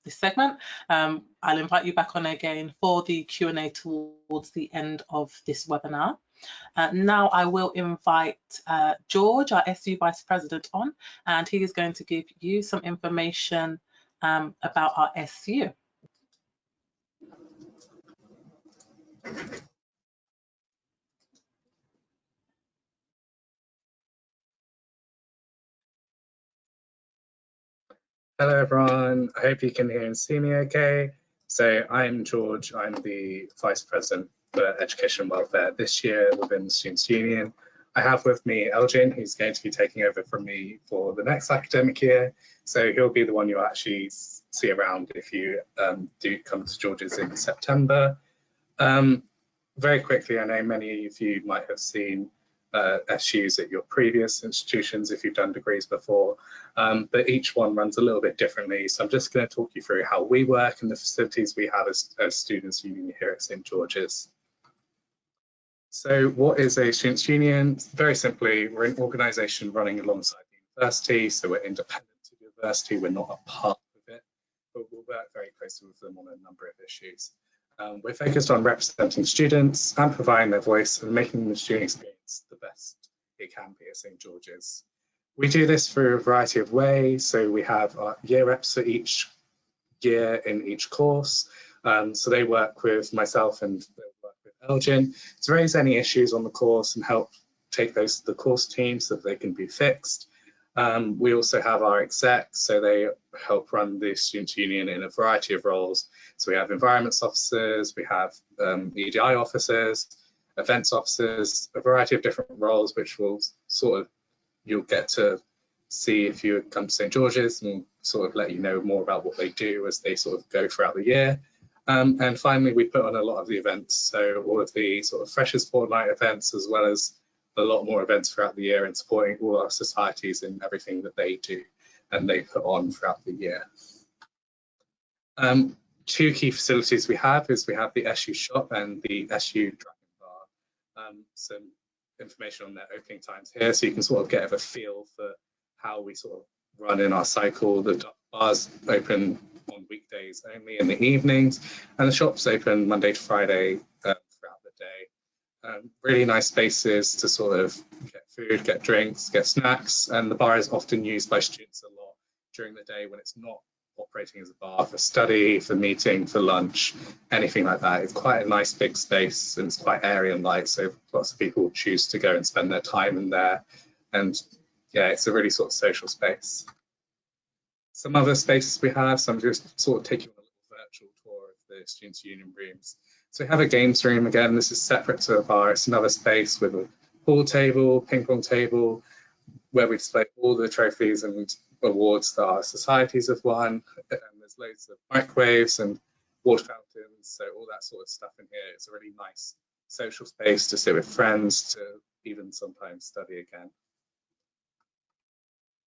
segment. I'll invite you back on again for the Q&A towards the end of this webinar. Now I will invite George, our SU Vice President, on, and he is going to give you some information about our SU. Hello everyone, I hope you can hear and see me okay. So I'm George, I'm the Vice President for Education and Welfare this year within the Students' Union. I have with me Elgin, who's going to be taking over from me for the next academic year. So he'll be the one you actually see around if you do come to George's in September. Very quickly, I know many of you might have seen SUs at your previous institutions if you've done degrees before, but each one runs a little bit differently. So I'm just going to talk you through how we work and the facilities we have as Students' Union here at St George's. So what is a Students' Union? Very simply, we're an organisation running alongside the university, so we're independent to the university, we're not a part of it, but we'll work very closely with them on a number of issues. We're focused on representing students and providing their voice and making the student experience the best it can be at St George's. We do this through a variety of ways. So we have our year reps for each year in each course. So they work with myself and they work with Elgin to raise any issues on the course and help take those to the course team so that they can be fixed. We also have our execs, so they help run the Students' Union in a variety of roles. So we have environments officers, we have EDI officers, events officers, a variety of different roles, which will sort of, you'll get to see if you come to St George's, and sort of let you know more about what they do as they sort of go throughout the year. And finally, we put on a lot of the events, so all of the sort of Freshers Fortnight events, as well as a lot more events throughout the year, and supporting all our societies in everything that they do and they put on throughout the year. Two key facilities we have is we have the SU shop and the SU Dragon Bar. Some information on their opening times here, so you can sort of get a feel for how we sort of run in our cycle. The bars open on weekdays only in the evenings, and the shops open Monday to Friday throughout the day. Really nice spaces to sort of get food, get drinks, get snacks, and the bar is often used by students a lot during the day when it's not operating as a bar, for study, for meeting, for lunch, anything like that. It's quite a nice big space, and it's quite airy and light, so lots of people choose to go and spend their time in there. And yeah, it's a really sort of social space. Some other spaces we have, so I'm just sort of taking a little virtual tour of the Students' Union rooms. So we have a games room. Again, this is separate to a bar. It's another space with a pool table, ping pong table, where we display all the trophies and awards that our societies have won. And there's loads of microwaves and water fountains, so all that sort of stuff in here. It's a really nice social space to sit with friends, to even sometimes study again.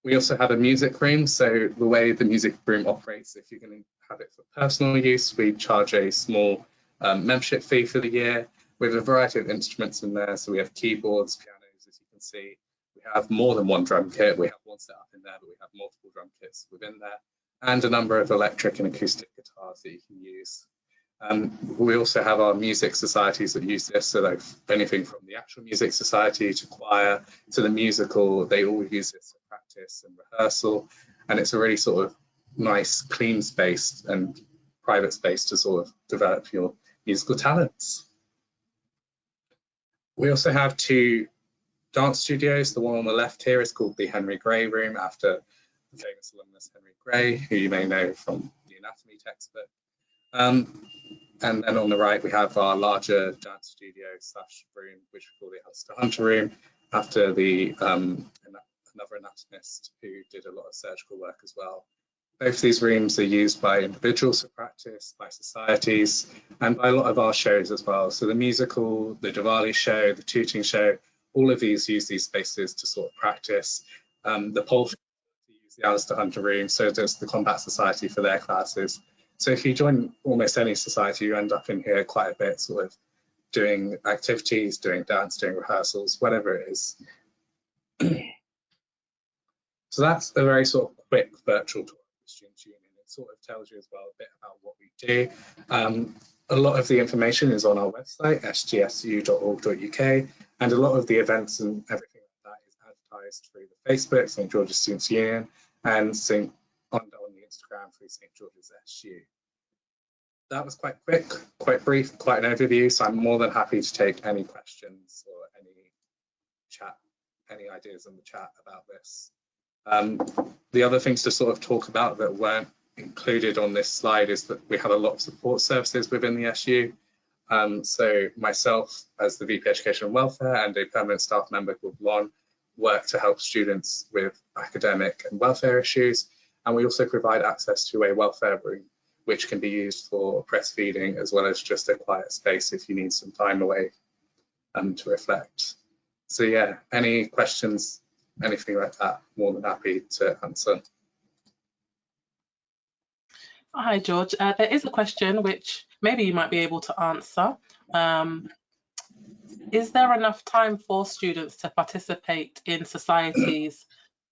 We also have a music room, so the way the music room operates, if you're going to have it for personal use, we charge a small membership fee for the year. We have a variety of instruments in there, so we have keyboards, pianos, as you can see. We have more than one drum kit. We have one set up in there, but we have multiple drum kits within there, and a number of electric and acoustic guitars that you can use. We also have our music societies that use this, so like anything from the actual music society to choir to the musical, they all use this for practice and rehearsal, and it's a really sort of nice, clean space and private space to sort of develop your musical talents. We also have two dance studios. The one on the left here is called the Henry Gray Room, after the famous alumnus Henry Gray, who you may know from the anatomy textbook. And then on the right, we have our larger dance studio / room, which we call the Alistair Hunter Room, after the another anatomist who did a lot of surgical work as well. Both of these rooms are used by individuals for practice, by societies, and by a lot of our shows as well. So the musical, the Diwali show, the tooting show, all of these use these spaces to sort of practice. The Pole use the Alistair Hunter Room, so does the Combat Society for their classes. So if you join almost any society, you end up in here quite a bit, sort of doing activities, doing dance, doing rehearsals, whatever it is. So that's a very sort of quick virtual tour of the Students' Union. It sort of tells you as well a bit about what we do. A lot of the information is on our website, sgsu.org.uk, and a lot of the events and everything like that is advertised through the Facebook, St George's Students' Union, and on the Instagram through St George's SU. That was quite quick, quite brief, quite an overview, so I'm more than happy to take any questions or any ideas in the chat about this. The other things to sort of talk about that weren't included on this slide is that we have a lot of support services within the SU. So myself, as the VP Education and Welfare, and a permanent staff member called Lon, work to help students with academic and welfare issues. And we also provide access to a welfare room, which can be used for breastfeeding, as well as just a quiet space if you need some time away to reflect. So yeah, any questions, anything like that, more than happy to answer. Hi, George. There is a question which maybe you might be able to answer. Is there enough time for students to participate in societies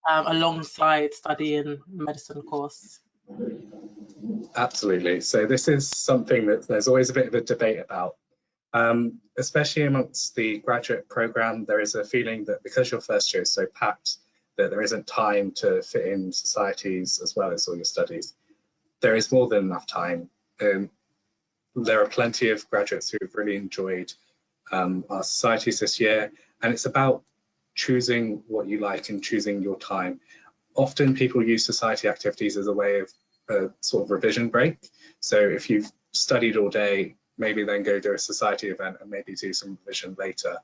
alongside studying medicine course? Absolutely. So this is something that there's always a bit of a debate about. Especially amongst the graduate program, there is a feeling that because your first year is so packed that there isn't time to fit in societies as well as all your studies. There is more than enough time. There are plenty of graduates who have really enjoyed our societies this year, and it's about choosing what you like and choosing your time. often people use society activities as a way of a sort of revision break. So if you've studied all day, maybe then go to a society event and maybe do some revision later.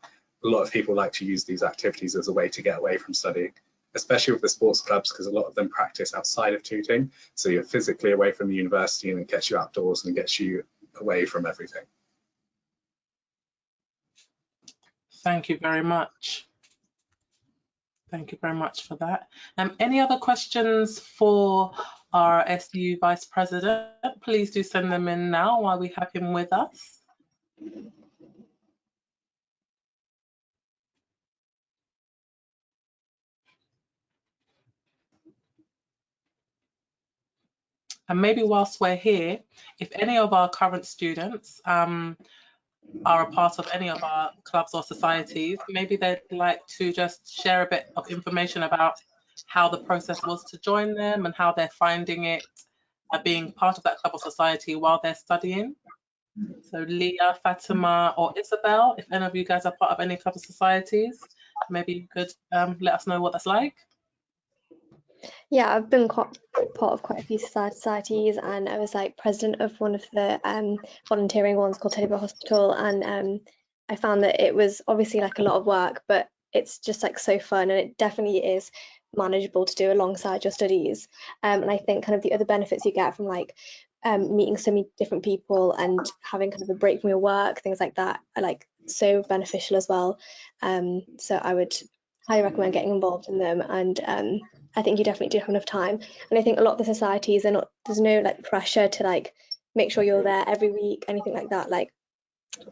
A lot of people like to use these activities as a way to get away from studying, especially with the sports clubs, because a lot of them practice outside of tutoring. So you're physically away from the university, and it gets you outdoors and gets you away from everything. Thank you very much. Thank you very much for that. Any other questions for our SU Vice President? Please do send them in now while we have him with us. And maybe whilst we're here, if any of our current students are a part of any of our clubs or societies, maybe they'd like to just share a bit of information about how the process was to join them and how they're finding it being part of that club or society while they're studying. So Leah, Fatima or Isabel, if any of you guys are part of any club or societies, maybe you could let us know what that's like. Yeah, I've been part of quite a few societies, and I was like president of one of the volunteering ones called Teddy Bear Hospital, and I found that it was obviously like a lot of work, but it's just like so fun, and it definitely is manageable to do alongside your studies. And I think kind of the other benefits you get from like meeting so many different people and having kind of a break from your work, things like that, are like so beneficial as well. So I would highly recommend getting involved in them, and I think you definitely do have enough time. And I think a lot of the societies, there's no like pressure to like make sure you're there every week, anything like that. Like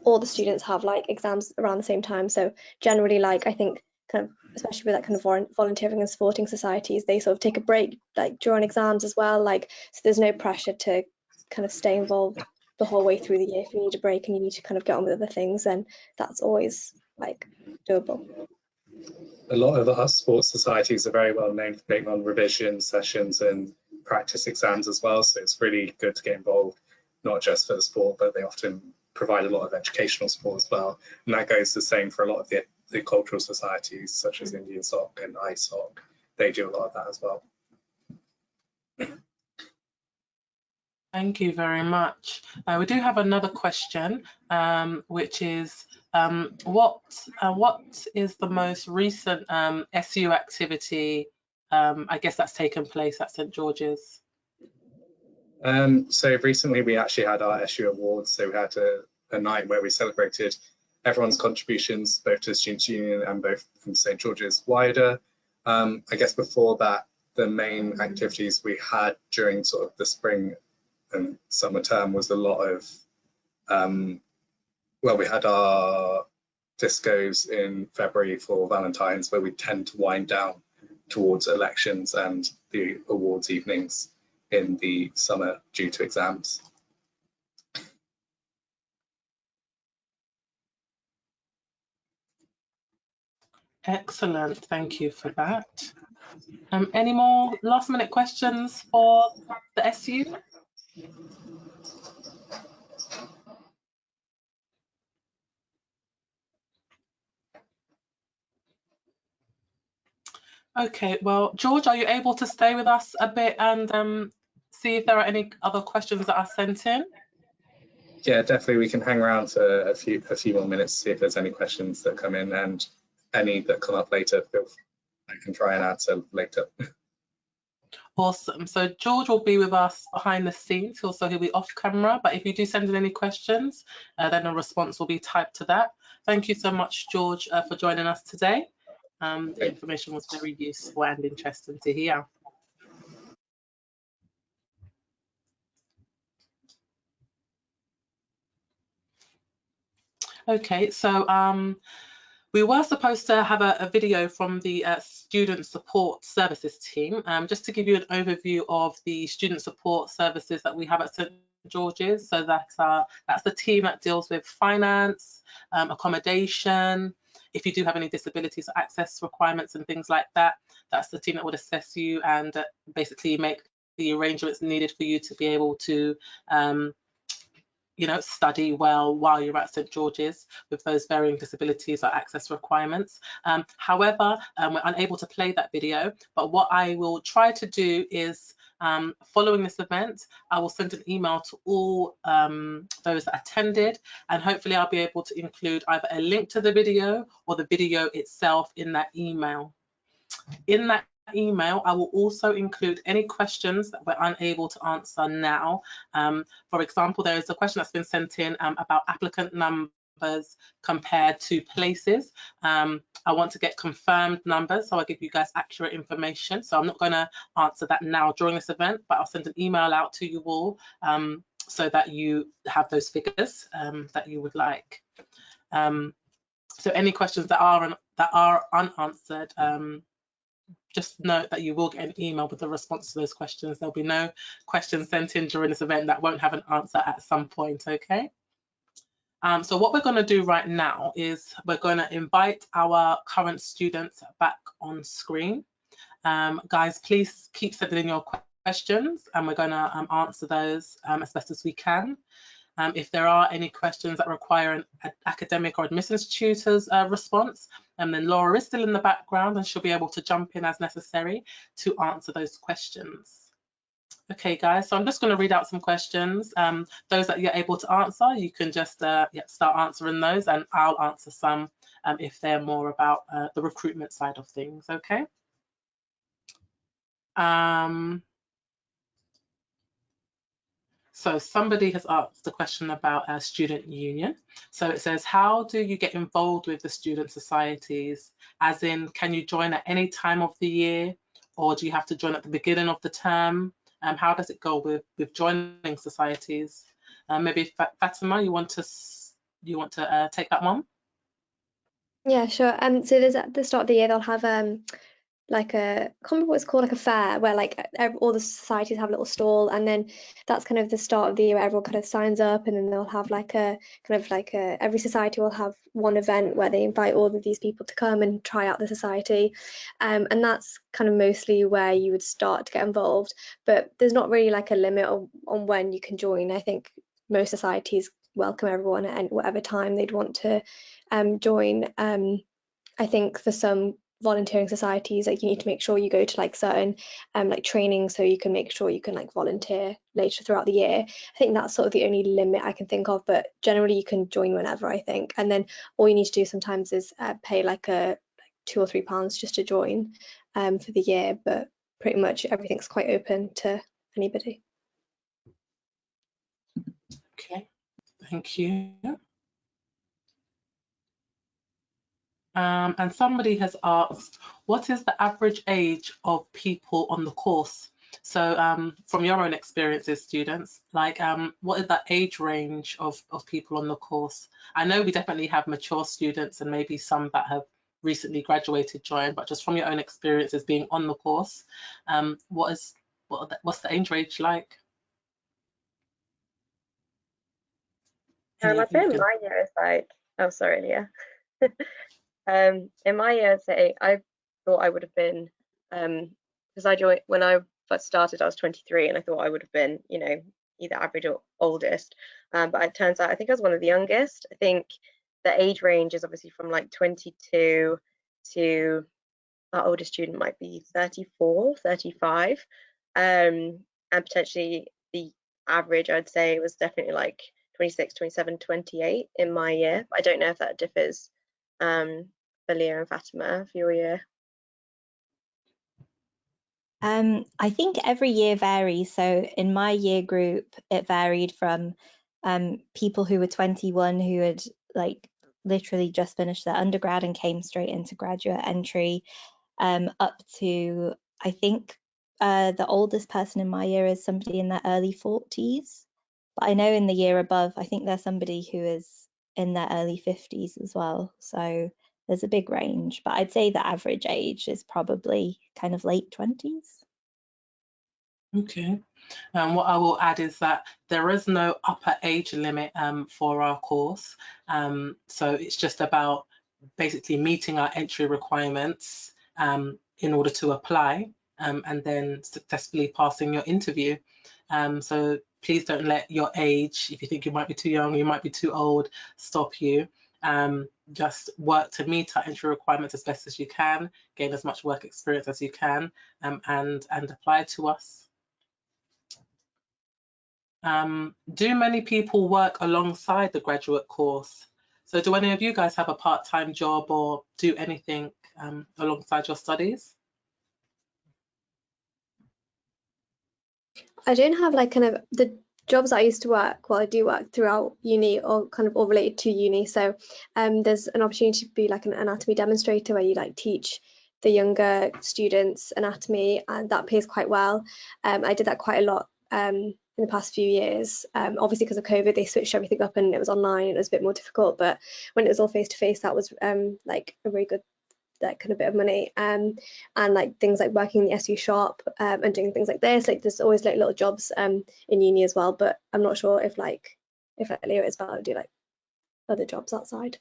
all the students have like exams around the same time, so generally like I think kind of especially with that kind of volunteering and sporting societies, they sort of take a break like during exams as well, like so there's no pressure to kind of stay involved the whole way through the year. If you need a break and you need to kind of get on with other things, then that's always like doable. A lot of our sports societies are very well known for putting on revision sessions and practice exams as well. So it's really good to get involved, not just for the sport, but they often provide a lot of educational support as well. And that goes the same for a lot of the cultural societies, such as Indian Soc and ISOC. They do a lot of that as well. Thank you very much. We do have another question, which is what is the most recent SU activity, I guess that's taken place at St George's? So recently we actually had our SU Awards. So we had a night where we celebrated everyone's contributions, both to the Students' Union and both from St George's wider. I guess before that, the main activities we had during sort of the spring and summer term was a lot of, well, we had our discos in February for Valentine's, where we tend to wind down towards elections, and the awards evenings in the summer due to exams. Excellent, thank you for that. Any more last minute questions for the SU? Okay, well, George, are you able to stay with us a bit and see if there are any other questions that are sent in? Yeah, definitely. We can hang around for a few more minutes to see if there's any questions that come in, and any that come up later, I can try and answer later. Awesome. So George will be with us behind the scenes. He'll be off camera, but if you do send in any questions, then a response will be typed to that. Thank you so much, George, for joining us today. The information was very useful and interesting to hear. Okay, so we were supposed to have a video from the Student Support Services team, just to give you an overview of the student support services that we have at St George's. So that's the team that deals with finance, accommodation. If you do have any disabilities or access requirements and things like that, that's the team that would assess you and basically make the arrangements needed for you to be able to study well while you're at St George's with those varying disabilities or access requirements. However, we're unable to play that video, but what I will try to do is following this event, I will send an email to all those that attended, and hopefully I'll be able to include either a link to the video or the video itself in that email. In that email, I will also include any questions that we're unable to answer now. For example, there is a question that's been sent in about applicant numbers compared to places. I want to get confirmed numbers, so I'll give you guys accurate information. So I'm not going to answer that now during this event, but I'll send an email out to you all so that you have those figures that you would like. So any questions that are unanswered, just note that you will get an email with the response to those questions. There'll be no questions sent in during this event that won't have an answer at some point, okay? So what we're going to do right now is we're going to invite our current students back on screen. Guys, please keep sending in your questions and we're going to answer those as best as we can. If there are any questions that require an academic or admissions tutor's response, then Laura is still in the background and she'll be able to jump in as necessary to answer those questions. Okay, guys, so I'm just going to read out some questions. Those that you're able to answer, you can just start answering those, and I'll answer some if they're more about the recruitment side of things, okay? So somebody has asked a question about a student union. So it says, how do you get involved with the student societies? As in, can you join at any time of the year, or do you have to join at the beginning of the term? How does it go with joining societies? Maybe Fatima, you want to take that one? Yeah, sure. So there's at the start of the year they'll have like a, I can't remember what it's called, like a fair where like all the societies have a little stall, and then that's kind of the start of the year where everyone kind of signs up, and then they'll have like a kind of like every society will have one event where they invite all of these people to come and try out the society, and that's kind of mostly where you would start to get involved, but there's not really like a limit on when you can join. I think most societies welcome everyone at whatever time they'd want to join. I think for some volunteering societies, like you need to make sure you go to like certain like training so you can make sure you can like volunteer later throughout the year. I think that's sort of the only limit I can think of, but generally you can join whenever, I think. And then all you need to do sometimes is pay like £2 or £3 just to join for the year, but pretty much everything's quite open to anybody. Okay, thank you. And somebody has asked, what is the average age of people on the course? So from your own experiences, students, like what is that age range of people on the course? I know we definitely have mature students and maybe some that have recently graduated join, but just from your own experiences being on the course, what's the age range like? I'd say in my year it's like, oh sorry, Leah. In my year, say I thought I would have been, because I joined when I first started, I was 23, and I thought I would have been, you know, either average or oldest. But it turns out I think I was one of the youngest. I think the age range is obviously from like 22 to our oldest student might be 34, 35, and potentially the average I'd say was definitely like 26, 27, 28 in my year. I don't know if that differs for Leah and Fatima for your year. I think every year varies. So in my year group, it varied from people who were 21 who had like literally just finished their undergrad and came straight into graduate entry, up to, I think the oldest person in my year is somebody in their early 40s. But I know in the year above, I think there's somebody who is in their early 50s as well. So there's a big range, but I'd say the average age is probably kind of late 20s. Okay. What I will add is that there is no upper age limit for our course. So it's just about basically meeting our entry requirements in order to apply and then successfully passing your interview. So please don't let your age, if you think you might be too young, you might be too old, stop you. Just work to meet our entry requirements as best as you can, gain as much work experience as you can, and apply to us. Do many people work alongside the graduate course? So do any of you guys have a part-time job or do anything alongside your studies? I don't have like kind of the jobs I used to work, well, I do work throughout uni or kind of all related to uni. So there's an opportunity to be like an anatomy demonstrator where you like teach the younger students anatomy, and that pays quite well. I did that quite a lot in the past few years. Obviously because of COVID, they switched everything up and it was online and it was a bit more difficult, but when it was all face-to-face, that was like a really good kind of bit of money, and like things like working in the SU shop and doing things like this. Like there's always like little jobs in uni as well, but I'm not sure if Leo is about to do like other jobs outside.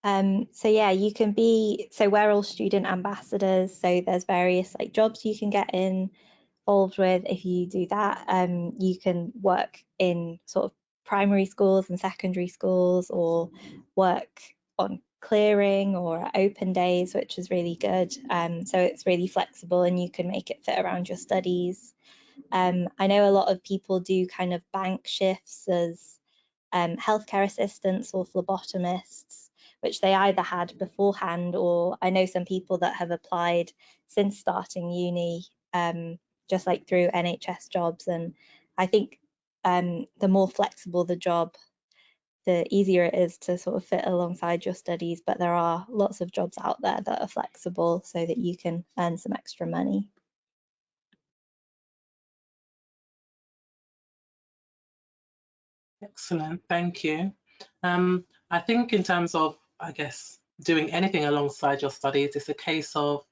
So yeah, you can be, so we're all student ambassadors, so there's various like jobs you can get involved with. If you do that, you can work in sort of primary schools and secondary schools, or work on clearing or at open days, which is really good. So it's really flexible and you can make it fit around your studies. I know a lot of people do kind of bank shifts as healthcare assistants or phlebotomists, which they either had beforehand, or I know some people that have applied since starting uni, just like through NHS jobs. And I think the more flexible the job, the easier it is to sort of fit alongside your studies. But there are lots of jobs out there that are flexible so that you can earn some extra money. Excellent, thank you. I think in terms of, I guess, doing anything alongside your studies, it's a case of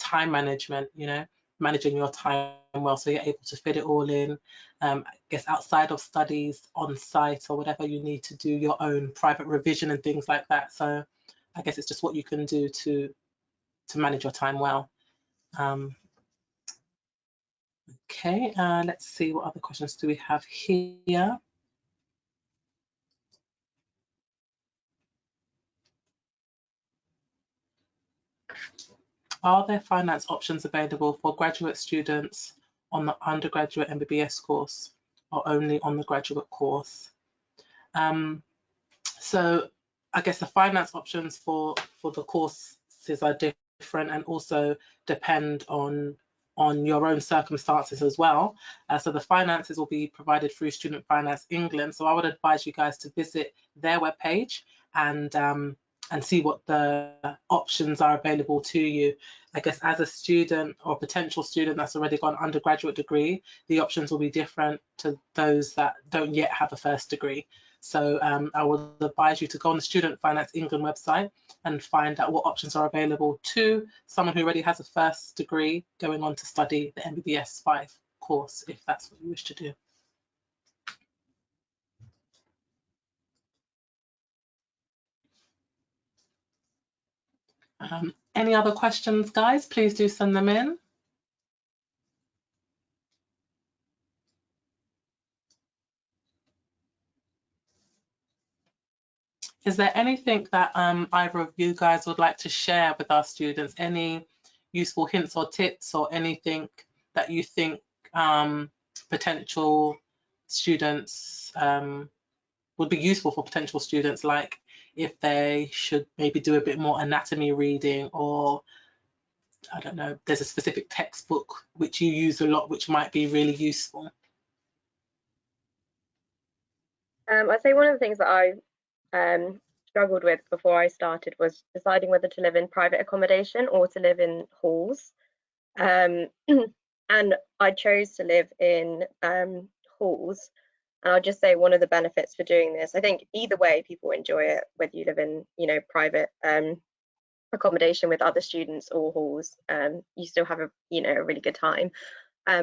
time management, you know, managing your time well so you're able to fit it all in. I guess outside of studies, on site or whatever you need to do your own private revision and things like that. So I guess it's just what you can do to manage your time well. Okay, let's see, what other questions do we have here? Are there finance options available for graduate students on the undergraduate MBBS course or only on the graduate course? So I guess the finance options for the courses are different and also depend on your own circumstances as well. So the finances will be provided through Student Finance England. So I would advise you guys to visit their webpage and see what the options are available to you. I guess as a student or potential student that's already got an undergraduate degree, the options will be different to those that don't yet have a first degree. So I would advise you to go on the Student Finance England website and find out what options are available to someone who already has a first degree going on to study the MBBS4 course, if that's what you wish to do. Any other questions, guys? Please do send them in. Is there anything that either of you guys would like to share with our students? Any useful hints or tips or anything that you think potential students would be useful for potential students, like if they should maybe do a bit more anatomy reading, or I don't know, there's a specific textbook which you use a lot which might be really useful? I'd say one of the things that I struggled with before I started was deciding whether to live in private accommodation or to live in halls. And I chose to live in halls. And I'll just say one of the benefits for doing this, I think either way people enjoy it, whether you live in, you know, private accommodation with other students or halls, you still have a, you know, a really good time.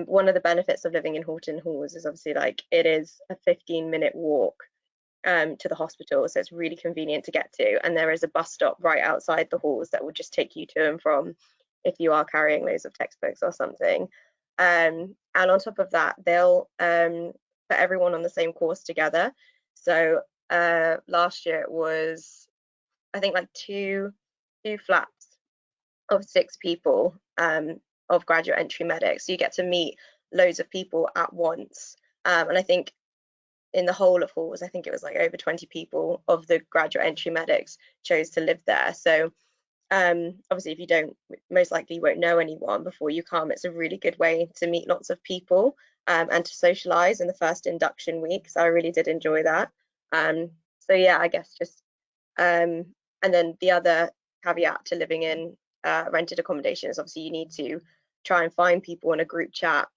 One of the benefits of living in Horton Halls is obviously like it is a 15-minute walk to the hospital, so it's really convenient to get to, and there is a bus stop right outside the halls that will just take you to and from if you are carrying loads of textbooks or something. And on top of that, they'll put everyone on the same course together. So last year it was, I think, like two flats of 6 people of graduate entry medics. So you get to meet loads of people at once. And I think in the whole of Halls, I think it was like over 20 people of the graduate entry medics chose to live there. So obviously, if you don't, most likely you won't know anyone before you come. It's a really good way to meet lots of people and to socialize in the first induction week. So I really did enjoy that. So yeah, I guess just and then the other caveat to living in rented accommodation is obviously you need to try and find people in a group chat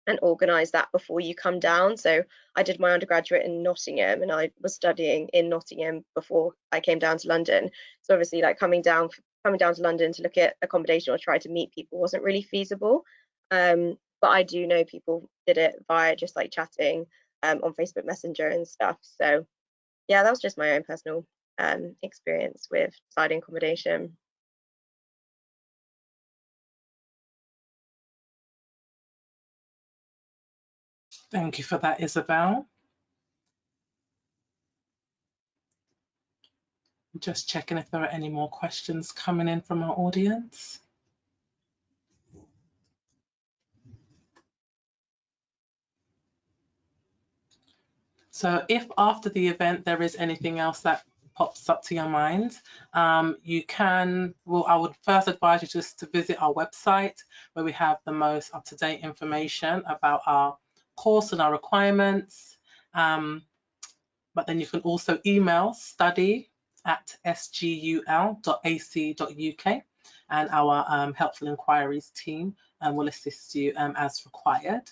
and organise that before you come down. So I did my undergraduate in Nottingham, and I was studying in Nottingham before I came down to London. So obviously, like coming down to London to look at accommodation or try to meet people wasn't really feasible. But I do know people did it via just like chatting on Facebook Messenger and stuff. So yeah, that was just my own personal experience with deciding accommodation. Thank you for that, Isabel. Just checking if there are any more questions coming in from our audience. So if after the event there is anything else that pops up to your mind, you can, well, I would first advise you just to visit our website where we have the most up-to-date information about our course and our requirements. But then you can also email study@sgul.ac.uk and our helpful inquiries team will assist you as required.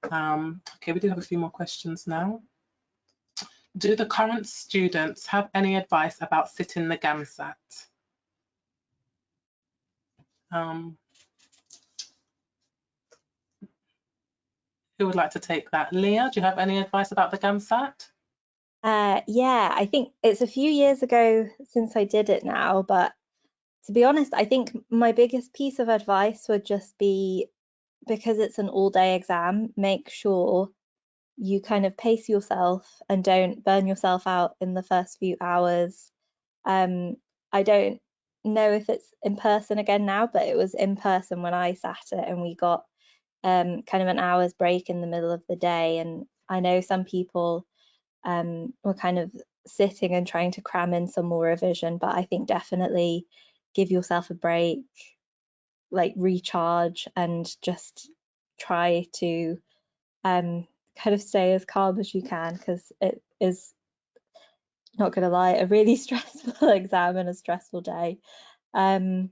Okay, we do have a few more questions now. Do the current students have any advice about sitting the Gamsat? Who would like to take that? Leah, do you have any advice about the Gamsat? Yeah, I think it's a few years ago since I did it now, but to be honest, I think my biggest piece of advice would just be, because it's an all-day exam, make sure you kind of pace yourself and don't burn yourself out in the first few hours. I don't know if it's in person again now, but it was in person when I sat it, and we got kind of an hour's break in the middle of the day. And I know some people were kind of sitting and trying to cram in some more revision, but I think definitely give yourself a break, like recharge, and just try to kind of stay as calm as you can, because it is, not gonna lie, a really stressful exam and a stressful day. So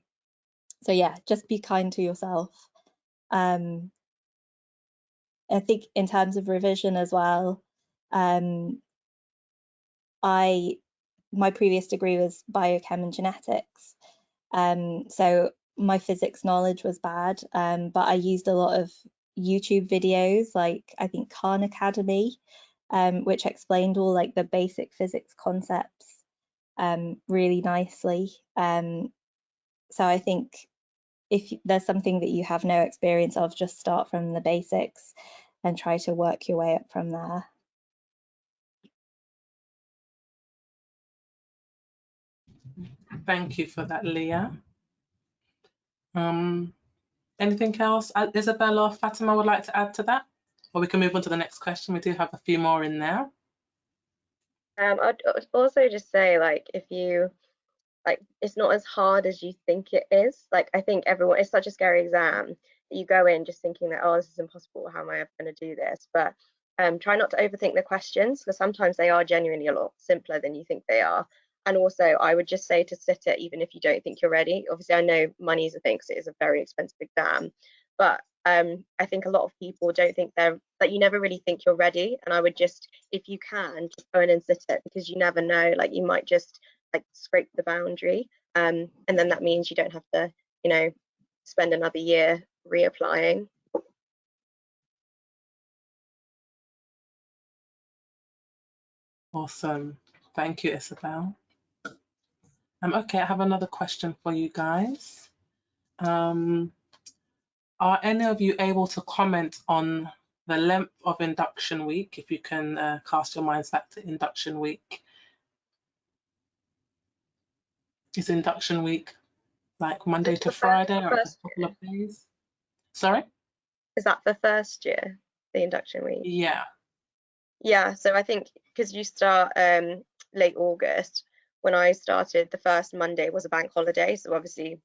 yeah, just be kind to yourself. I think in terms of revision as well, my previous degree was biochem and genetics, so my physics knowledge was bad, but I used a lot of YouTube videos, like I think Khan Academy, which explained all like the basic physics concepts really nicely. So I think if there's something that you have no experience of, just start from the basics and try to work your way up from there. Thank you for that, Leah. Anything else Isabel or Fatima would like to add to that? Or we can move on to the next question. We do have a few more in there. I'd also just say, like, if you, like, it's not as hard as you think it is. Like, I think everyone, it's such a scary exam that you go in just thinking that, oh, this is impossible, how am I ever going to do this? But try not to overthink the questions, because sometimes they are genuinely a lot simpler than you think they are. And also, I would just say to sit it even if you don't think you're ready. Obviously, I know money is a thing, because it is a very expensive exam, but I think a lot of people don't think they're, that you never really think you're ready. And I would just, if you can, just go in and sit it, because you never know, like you might just like scrape the boundary, and then that means you don't have to, you know, spend another year reapplying. Awesome. Thank you, Isabel. Okay, I have another question for you guys. Are any of you able to comment on the length of induction week? If you can cast your minds back to induction week. Is induction week like Monday to Friday or a couple of days? Sorry? Is that for first year, the induction week? Yeah. Yeah, so I think because you start late August, when I started, the first Monday was a bank holiday. So obviously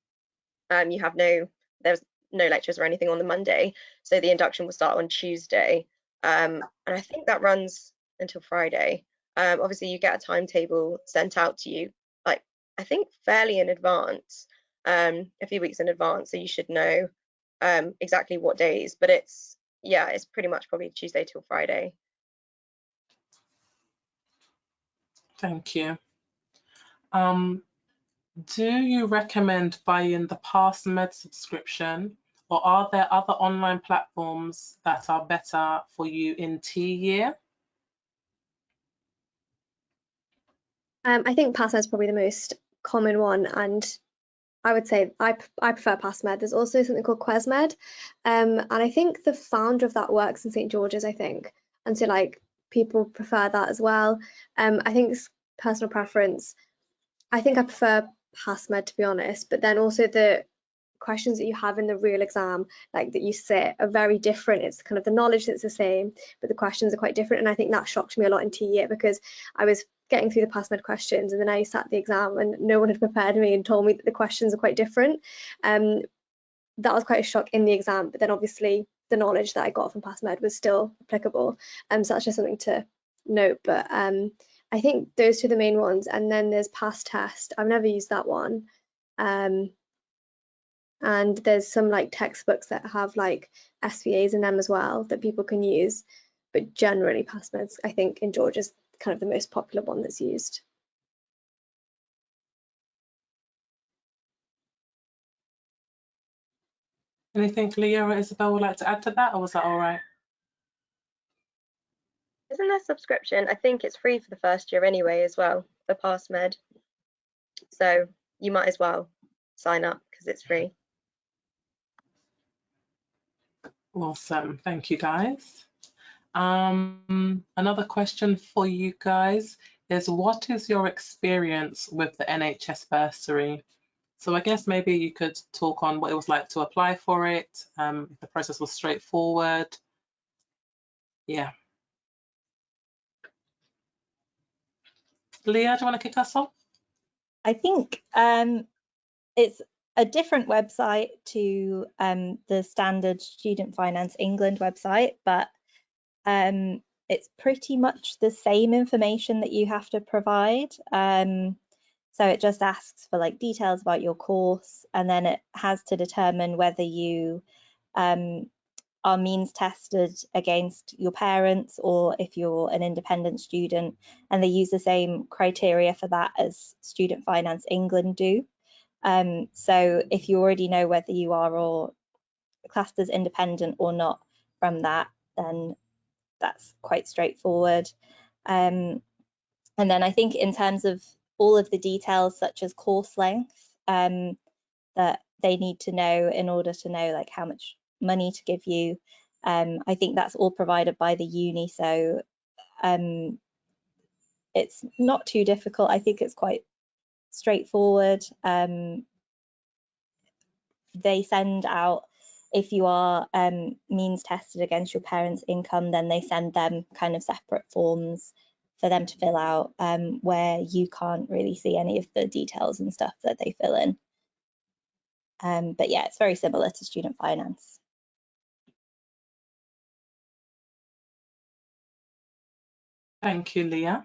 there's no lectures or anything on the Monday. So the induction will start on Tuesday. And I think that runs until Friday. Obviously you get a timetable sent out to you, like I think fairly in advance, a few weeks in advance. So you should know exactly what days, but it's pretty much probably Tuesday till Friday. Thank you. Do you recommend buying the PassMed subscription, or are there other online platforms that are better for you in T year? I think PassMed is probably the most common one, and I would say I prefer PassMed. There's also something called QuesMed, and I think the founder of that works in St George's, I think, and so like people prefer that as well. I think it's personal preference. I think I prefer PassMed, to be honest, but then also the questions that you have in the real exam, like that you sit, are very different. It's kind of the knowledge that's the same, but the questions are quite different, and I think that shocked me a lot in T year because I was getting through the PassMed questions and then I sat the exam and no one had prepared me and told me that the questions are quite different. That was quite a shock in the exam, but then obviously the knowledge that I got from PassMed was still applicable, so that's just something to note. But I think those two are the main ones, and then there's Pass Test. I've never used that one. And there's some like textbooks that have like SVAs in them as well that people can use, but generally PassMed's, I think, in Georgia is kind of the most popular one that's used. Anything Leah or Isabel would like to add to that, or was that all right? Isn't there a subscription? I think it's free for the first year anyway as well for PassMed. So you might as well sign up because it's free. Awesome, thank you guys. Another question for you guys is, what is your experience with the NHS bursary? So I guess maybe you could talk on what it was like to apply for it, if the process was straightforward. Yeah. Leah, do you want to kick us off? I think it's a different website to the standard Student Finance England website, but it's pretty much the same information that you have to provide. So it just asks for like details about your course, and then it has to determine whether you are means tested against your parents or if you're an independent student, and they use the same criteria for that as Student Finance England do. So if you already know whether you are or classed as independent or not from that, then that's quite straightforward. And then I think in terms of all of the details such as course length that they need to know in order to know like how much money to give you, I think that's all provided by the uni, so it's not too difficult. I think it's quite straightforward. They send out, if you are means tested against your parents' income, then they send them kind of separate forms for them to fill out, where you can't really see any of the details and stuff that they fill in. But yeah, it's very similar to student finance. Thank you, Leah.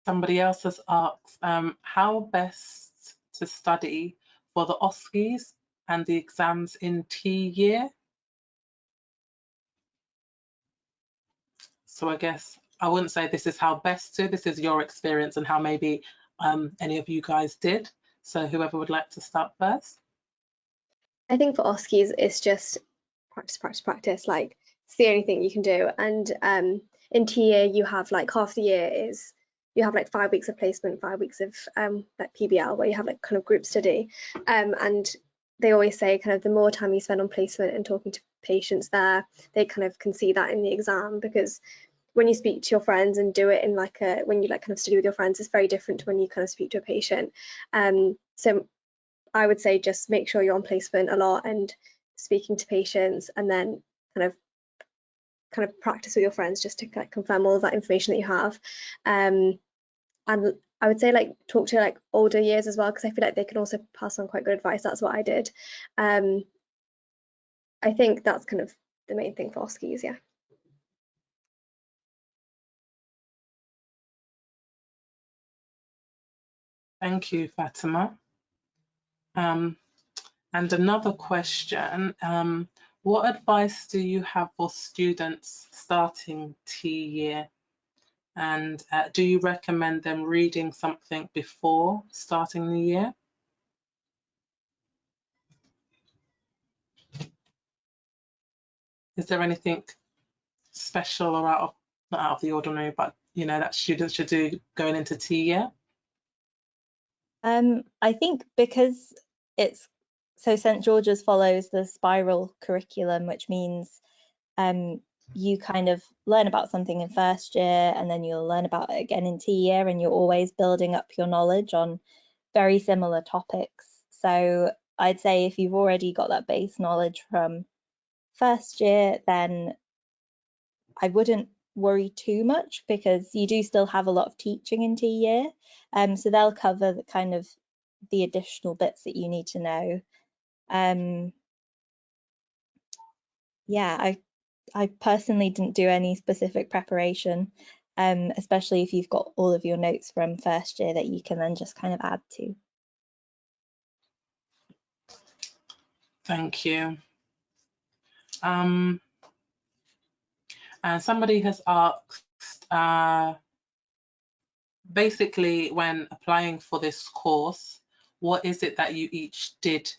Somebody else has asked, how best to study for the OSCEs and the exams in T year? So I guess I wouldn't say this is how best to, this is your experience and how maybe any of you guys did. So whoever would like to start first. I think for OSCEs, it's just practice, practice, practice, like it's the only thing you can do. And in T year, you have like half the year is, you have like 5 weeks of placement, 5 weeks of like PBL, where you have like kind of group study. And they always say kind of the more time you spend on placement and talking to patients there, they kind of can see that in the exam, because when you speak to your friends and do it in like a, when you like kind of study with your friends, it's very different to when you kind of speak to a patient. So I would say just make sure you're on placement a lot and speaking to patients, and then kind of practice with your friends just to like confirm all of that information that you have. And I would say like talk to like older years as well, because I feel like they can also pass on quite good advice. That's what I did. I think that's kind of the main thing for OSCEs, yeah. Thank you, Fatima. And another question, what advice do you have for students starting T year? And do you recommend them reading something before starting the year? Is there anything special or not out of the ordinary, but you know, that students should do going into T year? I think because it's so St George's follows the spiral curriculum, which means you kind of learn about something in first year and then you'll learn about it again in T year, and you're always building up your knowledge on very similar topics. So I'd say if you've already got that base knowledge from first year, then I wouldn't worry too much, because you do still have a lot of teaching in T year. So they'll cover the kind of the additional bits that you need to know. Yeah, I personally didn't do any specific preparation, especially if you've got all of your notes from first year that you can then just kind of add to. Thank you. And somebody has asked, basically, when applying for this course, what is it that you each did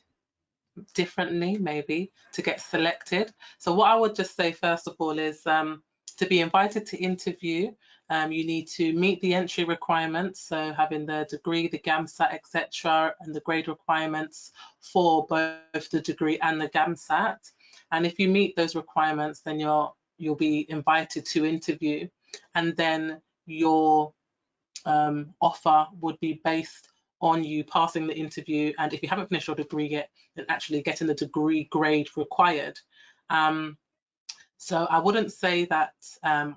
differently, maybe, to get selected? So what I would just say, first of all, is to be invited to interview, you need to meet the entry requirements, so having the degree, the Gamsat, etc., and the grade requirements for both the degree and the Gamsat. And if you meet those requirements, then you'll be invited to interview, and then your offer would be based on you passing the interview, and if you haven't finished your degree yet, then actually getting the degree grade required. So I wouldn't say that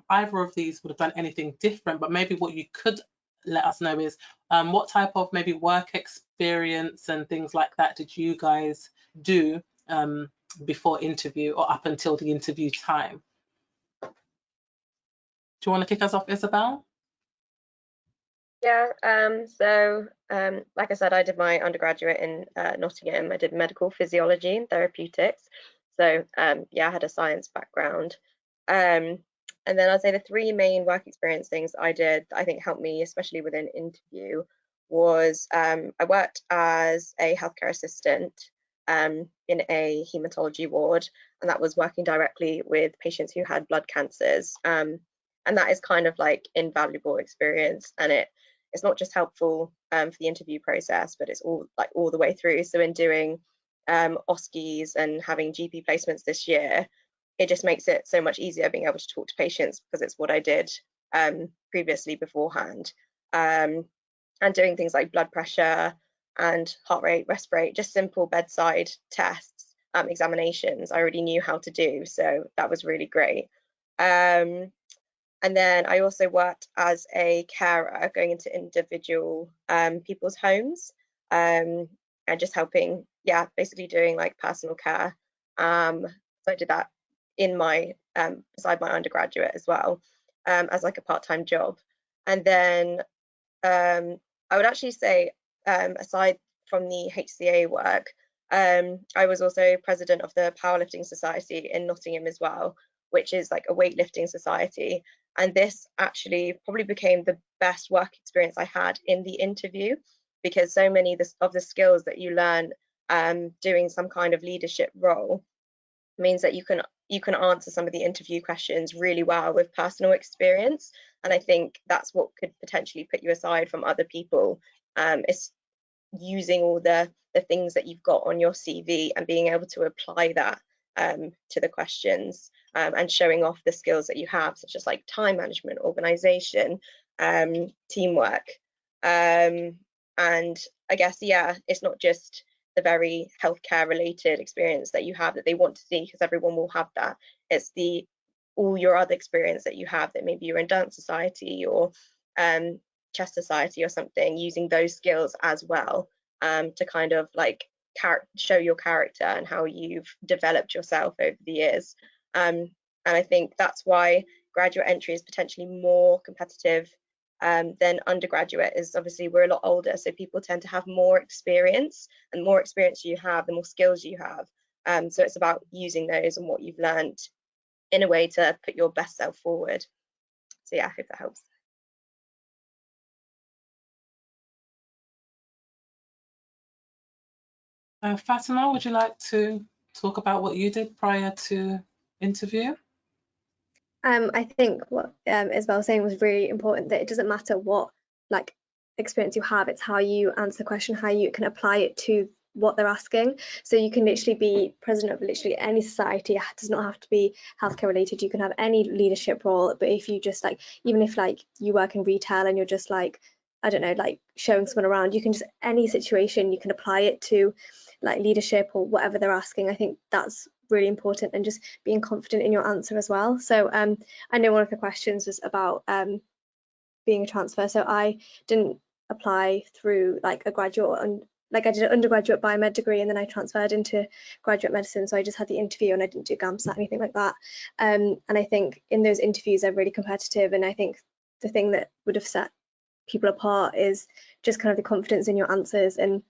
either of these would have done anything different, but maybe what you could let us know is what type of maybe work experience and things like that did you guys do before interview or up until the interview time? Do you want to kick us off, Isabel? Yeah, like I said, I did my undergraduate in Nottingham. I did medical physiology and therapeutics. So yeah, I had a science background. And then I'd say the three main work experience things I did that I think helped me, especially with an interview, was I worked as a healthcare assistant in a haematology ward, and that was working directly with patients who had blood cancers. And that is kind of like invaluable experience, and it's not just helpful for the interview process, but it's all the way through. So in doing OSCEs and having GP placements this year, it just makes it so much easier being able to talk to patients, because it's what I did previously beforehand. And doing things like blood pressure and heart rate, respirate, just simple bedside tests, examinations, I already knew how to do. So that was really great. And then I also worked as a carer, going into individual people's homes and just helping, yeah, basically doing like personal care. So I did that in my beside my undergraduate as well, as like a part-time job. And then I would actually say, aside from the HCA work, I was also president of the Powerlifting Society in Nottingham as well, which is like a weightlifting society. And this actually probably became the best work experience I had in the interview, because so many of the skills that you learn doing some kind of leadership role means that you can answer some of the interview questions really well with personal experience. And I think that's what could potentially put you aside from other people. It's using all the things that you've got on your CV and being able to apply that to the questions, and showing off the skills that you have, such as like time management, organization, teamwork. And I guess, yeah, it's not just the very healthcare related experience that you have that they want to see, because everyone will have that. It's all your other experience that you have, that maybe you're in dance society or chess society or something, using those skills as well, to kind of like show your character and how you've developed yourself over the years. And I think that's why graduate entry is potentially more competitive than undergraduate. Is obviously we're a lot older, so people tend to have more experience, and the more experience you have, the more skills you have. So it's about using those and what you've learned in a way to put your best self forward. So yeah, I hope that helps. Fatima, would you like to talk about what you did prior to interview? I think what Isabel was saying was really important, that it doesn't matter what like experience you have, it's how you answer the question, how you can apply it to what they're asking. So you can literally be president of literally any society. It does not have to be healthcare related. You can have any leadership role, but if you just like, even if like you work in retail and you're just like, I don't know, like showing someone around, you can just, any situation you can apply it to, like leadership or whatever they're asking. I think that's really important, and just being confident in your answer as well. So I know one of the questions was about being a transfer. So I didn't apply through like a graduate, and like I did an undergraduate biomed degree and then I transferred into graduate medicine. So I just had the interview and I didn't do Gamsat, anything like that. And I think in those interviews they're really competitive, and I think the thing that would have set people apart is just kind of the confidence in your answers, and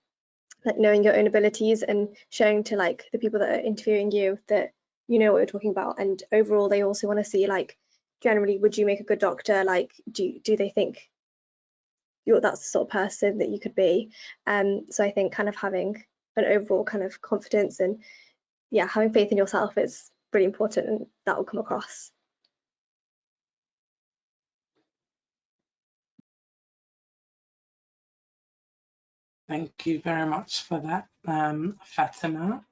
like knowing your own abilities and showing to like the people that are interviewing you that you know what you're talking about. And overall they also want to see like, generally, would you make a good doctor? Like do they think that's the sort of person that you could be? So I think kind of having an overall kind of confidence and yeah, having faith in yourself is really important, and that will come across. Thank you very much for that, Fatima.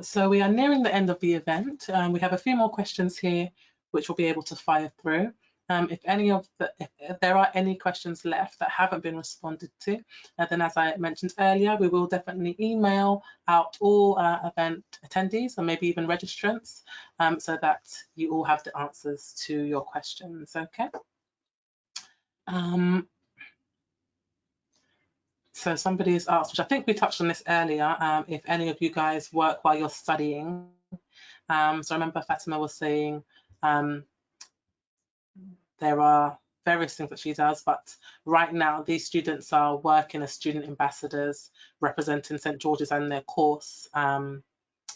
So we are nearing the end of the event. We have a few more questions here which we'll be able to fire through. If there are any questions left that haven't been responded to, then as I mentioned earlier, we will definitely email out all event attendees and maybe even registrants, so that you all have the answers to your questions, okay? So somebody has asked, which I think we touched on this earlier, if any of you guys work while you're studying. So I remember Fatima was saying there are various things that she does, but right now these students are working as student ambassadors representing St. George's and their course.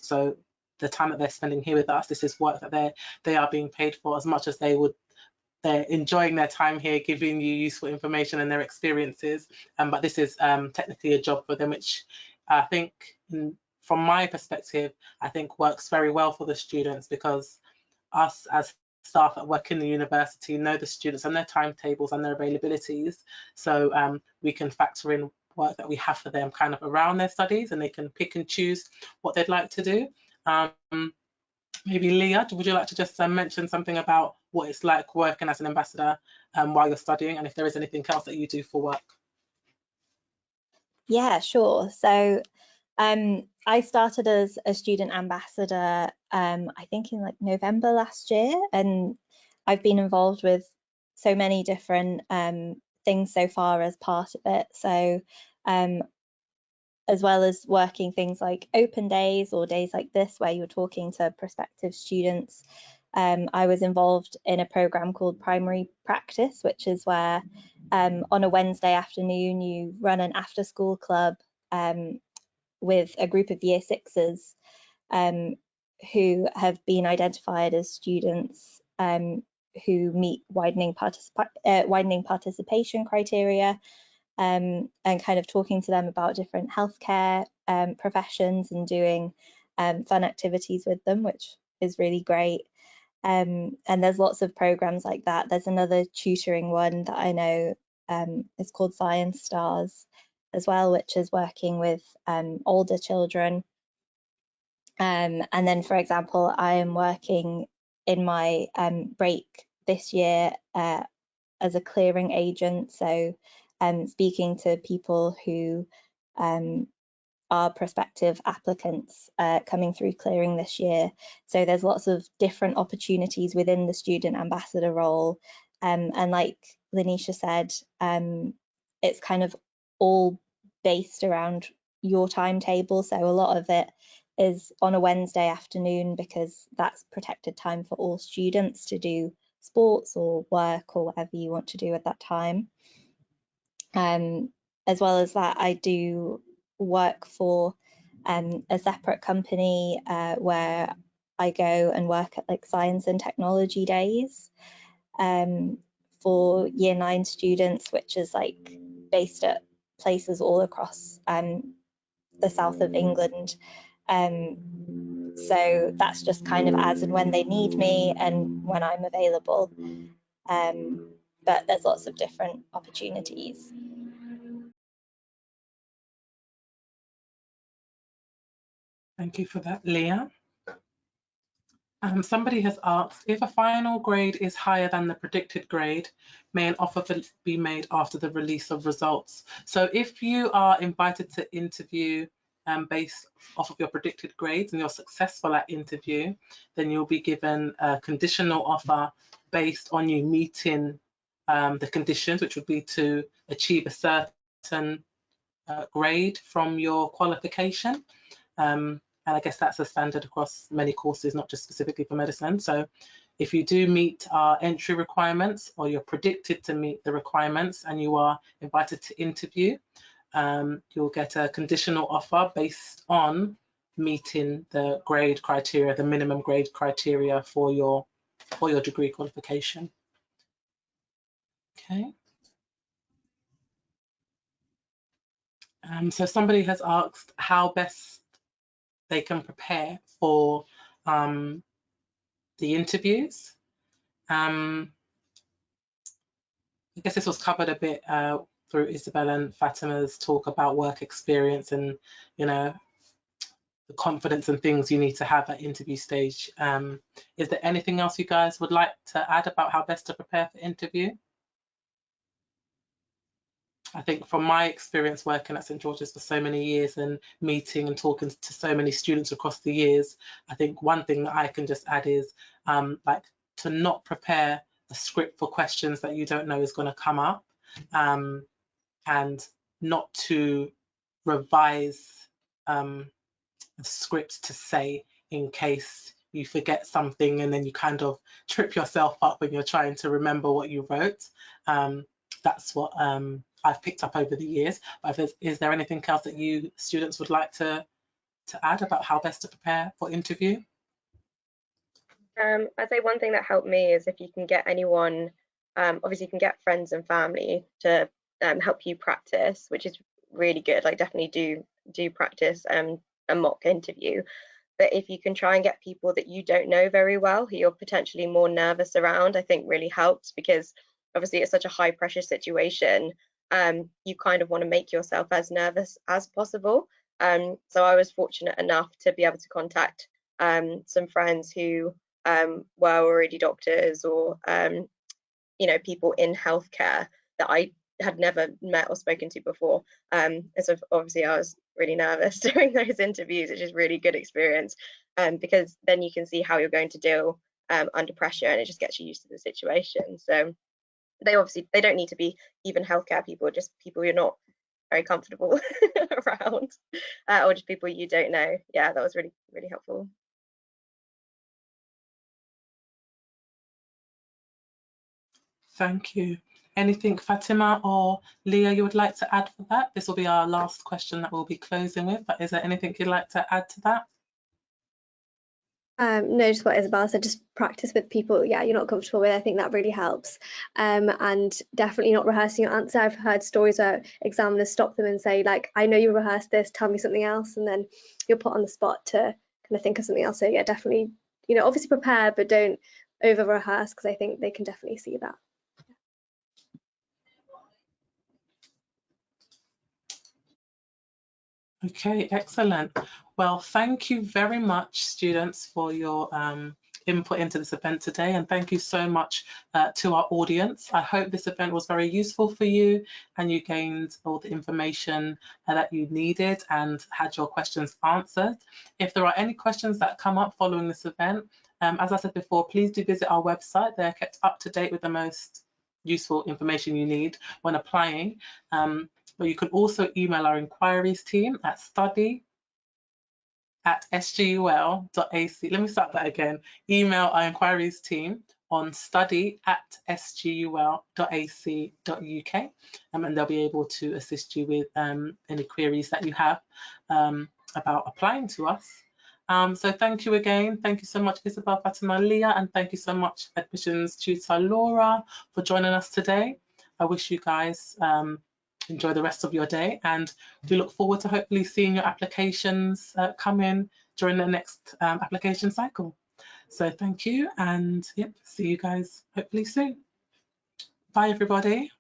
So the time that they're spending here with us, this is work that they are being paid for, as much as they're enjoying their time here, giving you useful information and their experiences. But this is technically a job for them, which I think, from my perspective, I think works very well for the students, because us as staff that work in the university know the students and their timetables and their availabilities. So we can factor in work that we have for them kind of around their studies, and they can pick and choose what they'd like to do. Maybe Leah, would you like to just mention something about what it's like working as an ambassador while you're studying, and if there is anything else that you do for work? Yeah, sure. So I started as a student ambassador, I think in like November last year, and I've been involved with so many different things so far as part of it. So as well as working things like open days or days like this where you're talking to prospective students, I was involved in a program called Primary Practice, which is where on a Wednesday afternoon you run an after school club with a group of year sixes who have been identified as students who meet widening participation criteria, and kind of talking to them about different healthcare professions and doing fun activities with them, which is really great. And there's lots of programs like that. There's another tutoring one that I know is called Science Stars as well, which is working with older children. And then, for example, I am working in my break this year as a clearing agent, so speaking to people who are prospective applicants coming through clearing this year. So there's lots of different opportunities within the student ambassador role, and like Lanisha said, it's kind of all based around your timetable, so a lot of it is on a Wednesday afternoon because that's protected time for all students to do sports or work or whatever you want to do at that time. As well as that, I do work for a separate company where I go and work at like science and technology days for year 9 students, which is like based at places all across the south of England. So that's just kind of as and when they need me and when I'm available. But there's lots of different opportunities. Thank you for that, Leah. Somebody has asked, if a final grade is higher than the predicted grade, may an offer be made after the release of results? So if you are invited to interview based off of your predicted grades and you're successful at interview, then you'll be given a conditional offer based on you meeting the conditions, which would be to achieve a certain grade from your qualification. And I guess that's a standard across many courses, not just specifically for medicine. So if you do meet our entry requirements, or you're predicted to meet the requirements and you are invited to interview, you'll get a conditional offer based on meeting the grade criteria, the minimum grade criteria for your degree qualification. Okay. So somebody has asked how best they can prepare for the interviews. I guess this was covered a bit through Isabel and Fatima's talk about work experience and, you know, the confidence and things you need to have at interview stage. Is there anything else you guys would like to add about how best to prepare for interview? I think from my experience working at St George's for so many years and meeting and talking to so many students across the years, I think one thing that I can just add is like to not prepare a script for questions that you don't know is going to come up, and not to revise a script to say in case you forget something and then you kind of trip yourself up when you're trying to remember what you wrote. That's what I've picked up over the years. But is there anything else that you students would like to add about how best to prepare for interview? I'd say one thing that helped me is if you can get anyone, obviously you can get friends and family to help you practice, which is really good. Like definitely do practice a mock interview. But if you can try and get people that you don't know very well, who you're potentially more nervous around, I think really helps, because obviously it's such a high pressure situation. You kind of want to make yourself as nervous as possible. So I was fortunate enough to be able to contact some friends who were already doctors, or you know, people in healthcare that I had never met or spoken to before. And so obviously I was really nervous during those interviews, which is really good experience, because then you can see how you're going to deal under pressure, and it just gets you used to the situation. So they don't need to be even healthcare people, just people you're not very comfortable around, or just people you don't know. Yeah, that was really, really helpful. Thank you. Anything, Fatima or Leah, you would like to add for that? This will be our last question that we'll be closing with, but is there anything you'd like to add to that? No, just what Isabel said, just practice with people, yeah, you're not comfortable with. I think that really helps. And definitely not rehearsing your answer. I've heard stories where examiners stop them and say, like, I know you rehearsed this, tell me something else, and then you're put on the spot to kind of think of something else. So yeah, definitely, you know, obviously prepare, but don't over rehearse, because I think they can definitely see that. Okay, excellent. Well, thank you very much, students, for your input into this event today, and thank you so much to our audience. I hope this event was very useful for you and you gained all the information that you needed and had your questions answered. If there are any questions that come up following this event, as I said before, please do visit our website. They're kept up to date with the most useful information you need when applying. But you can also email our inquiries team at study@sgul.ac. Let me start that again. Email our inquiries team on study@sgul.ac.uk, and they'll be able to assist you with any queries that you have about applying to us. So thank you again. Thank you so much, Isabel, Fatima, Leah, and thank you so much, admissions tutor Laura, for joining us today. I wish you guys enjoy the rest of your day, and we look forward to hopefully seeing your applications come in during the next application cycle. So thank you, and yep, see you guys hopefully soon. Bye everybody.